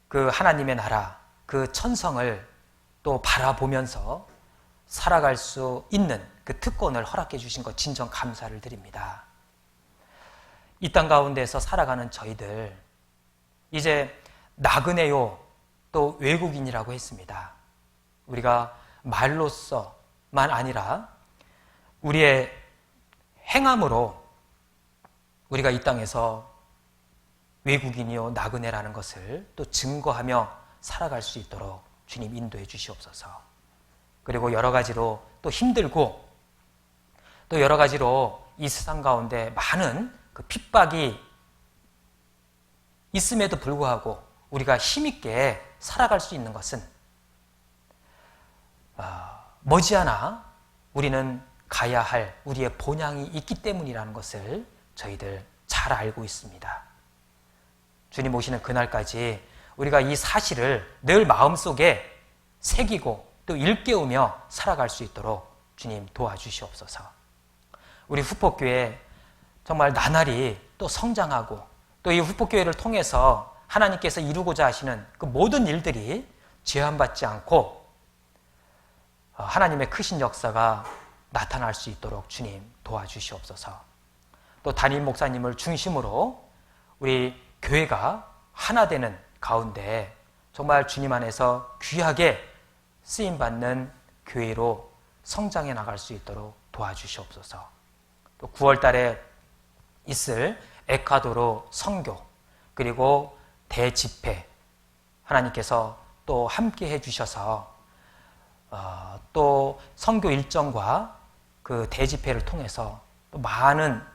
A: 그 하나님의 나라, 그 천성을 또 바라보면서 살아갈 수 있는 그 특권을 허락해 주신 것 진정 감사를 드립니다. 이 땅 가운데서 살아가는 저희들, 이제 나그네요, 또 외국인이라고 했습니다. 우리가 말로서만 아니라 우리의 행함으로 우리가 이 땅에서 외국인이요 나그네라는 것을 또 증거하며 살아갈 수 있도록 주님 인도해 주시옵소서. 그리고 여러 가지로 또 힘들고 또 여러 가지로 이 세상 가운데 많은 그 핍박이 있음에도 불구하고 우리가 힘있게 살아갈 수 있는 것은 머지않아 우리는 가야 할 우리의 본향이 있기 때문이라는 것을 저희들 잘 알고 있습니다. 주님 오시는 그날까지 우리가 이 사실을 늘 마음속에 새기고 또 일깨우며 살아갈 수 있도록 주님 도와주시옵소서. 우리 후폭교회 정말 나날이 또 성장하고 또 이 후폭교회를 통해서 하나님께서 이루고자 하시는 그 모든 일들이 제한받지 않고 하나님의 크신 역사가 나타날 수 있도록 주님 도와주시옵소서. 또 담임 목사님을 중심으로 우리 교회가 하나 되는 가운데 정말 주님 안에서 귀하게 쓰임받는 교회로 성장해 나갈 수 있도록 도와주시옵소서. 또 9월 달에 있을 에콰도르 선교 그리고 대집회 하나님께서 또 함께 해주셔서 또 선교 일정과 그 대집회를 통해서 또 많은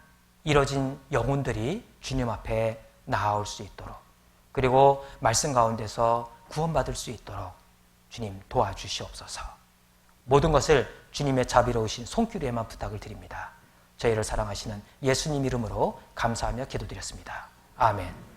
A: 이뤄진 영혼들이 주님 앞에 나아올 수 있도록 그리고 말씀 가운데서 구원받을 수 있도록 주님 도와주시옵소서. 모든 것을 주님의 자비로우신 손길에만 부탁을 드립니다. 저희를 사랑하시는 예수님 이름으로 감사하며 기도드렸습니다. 아멘.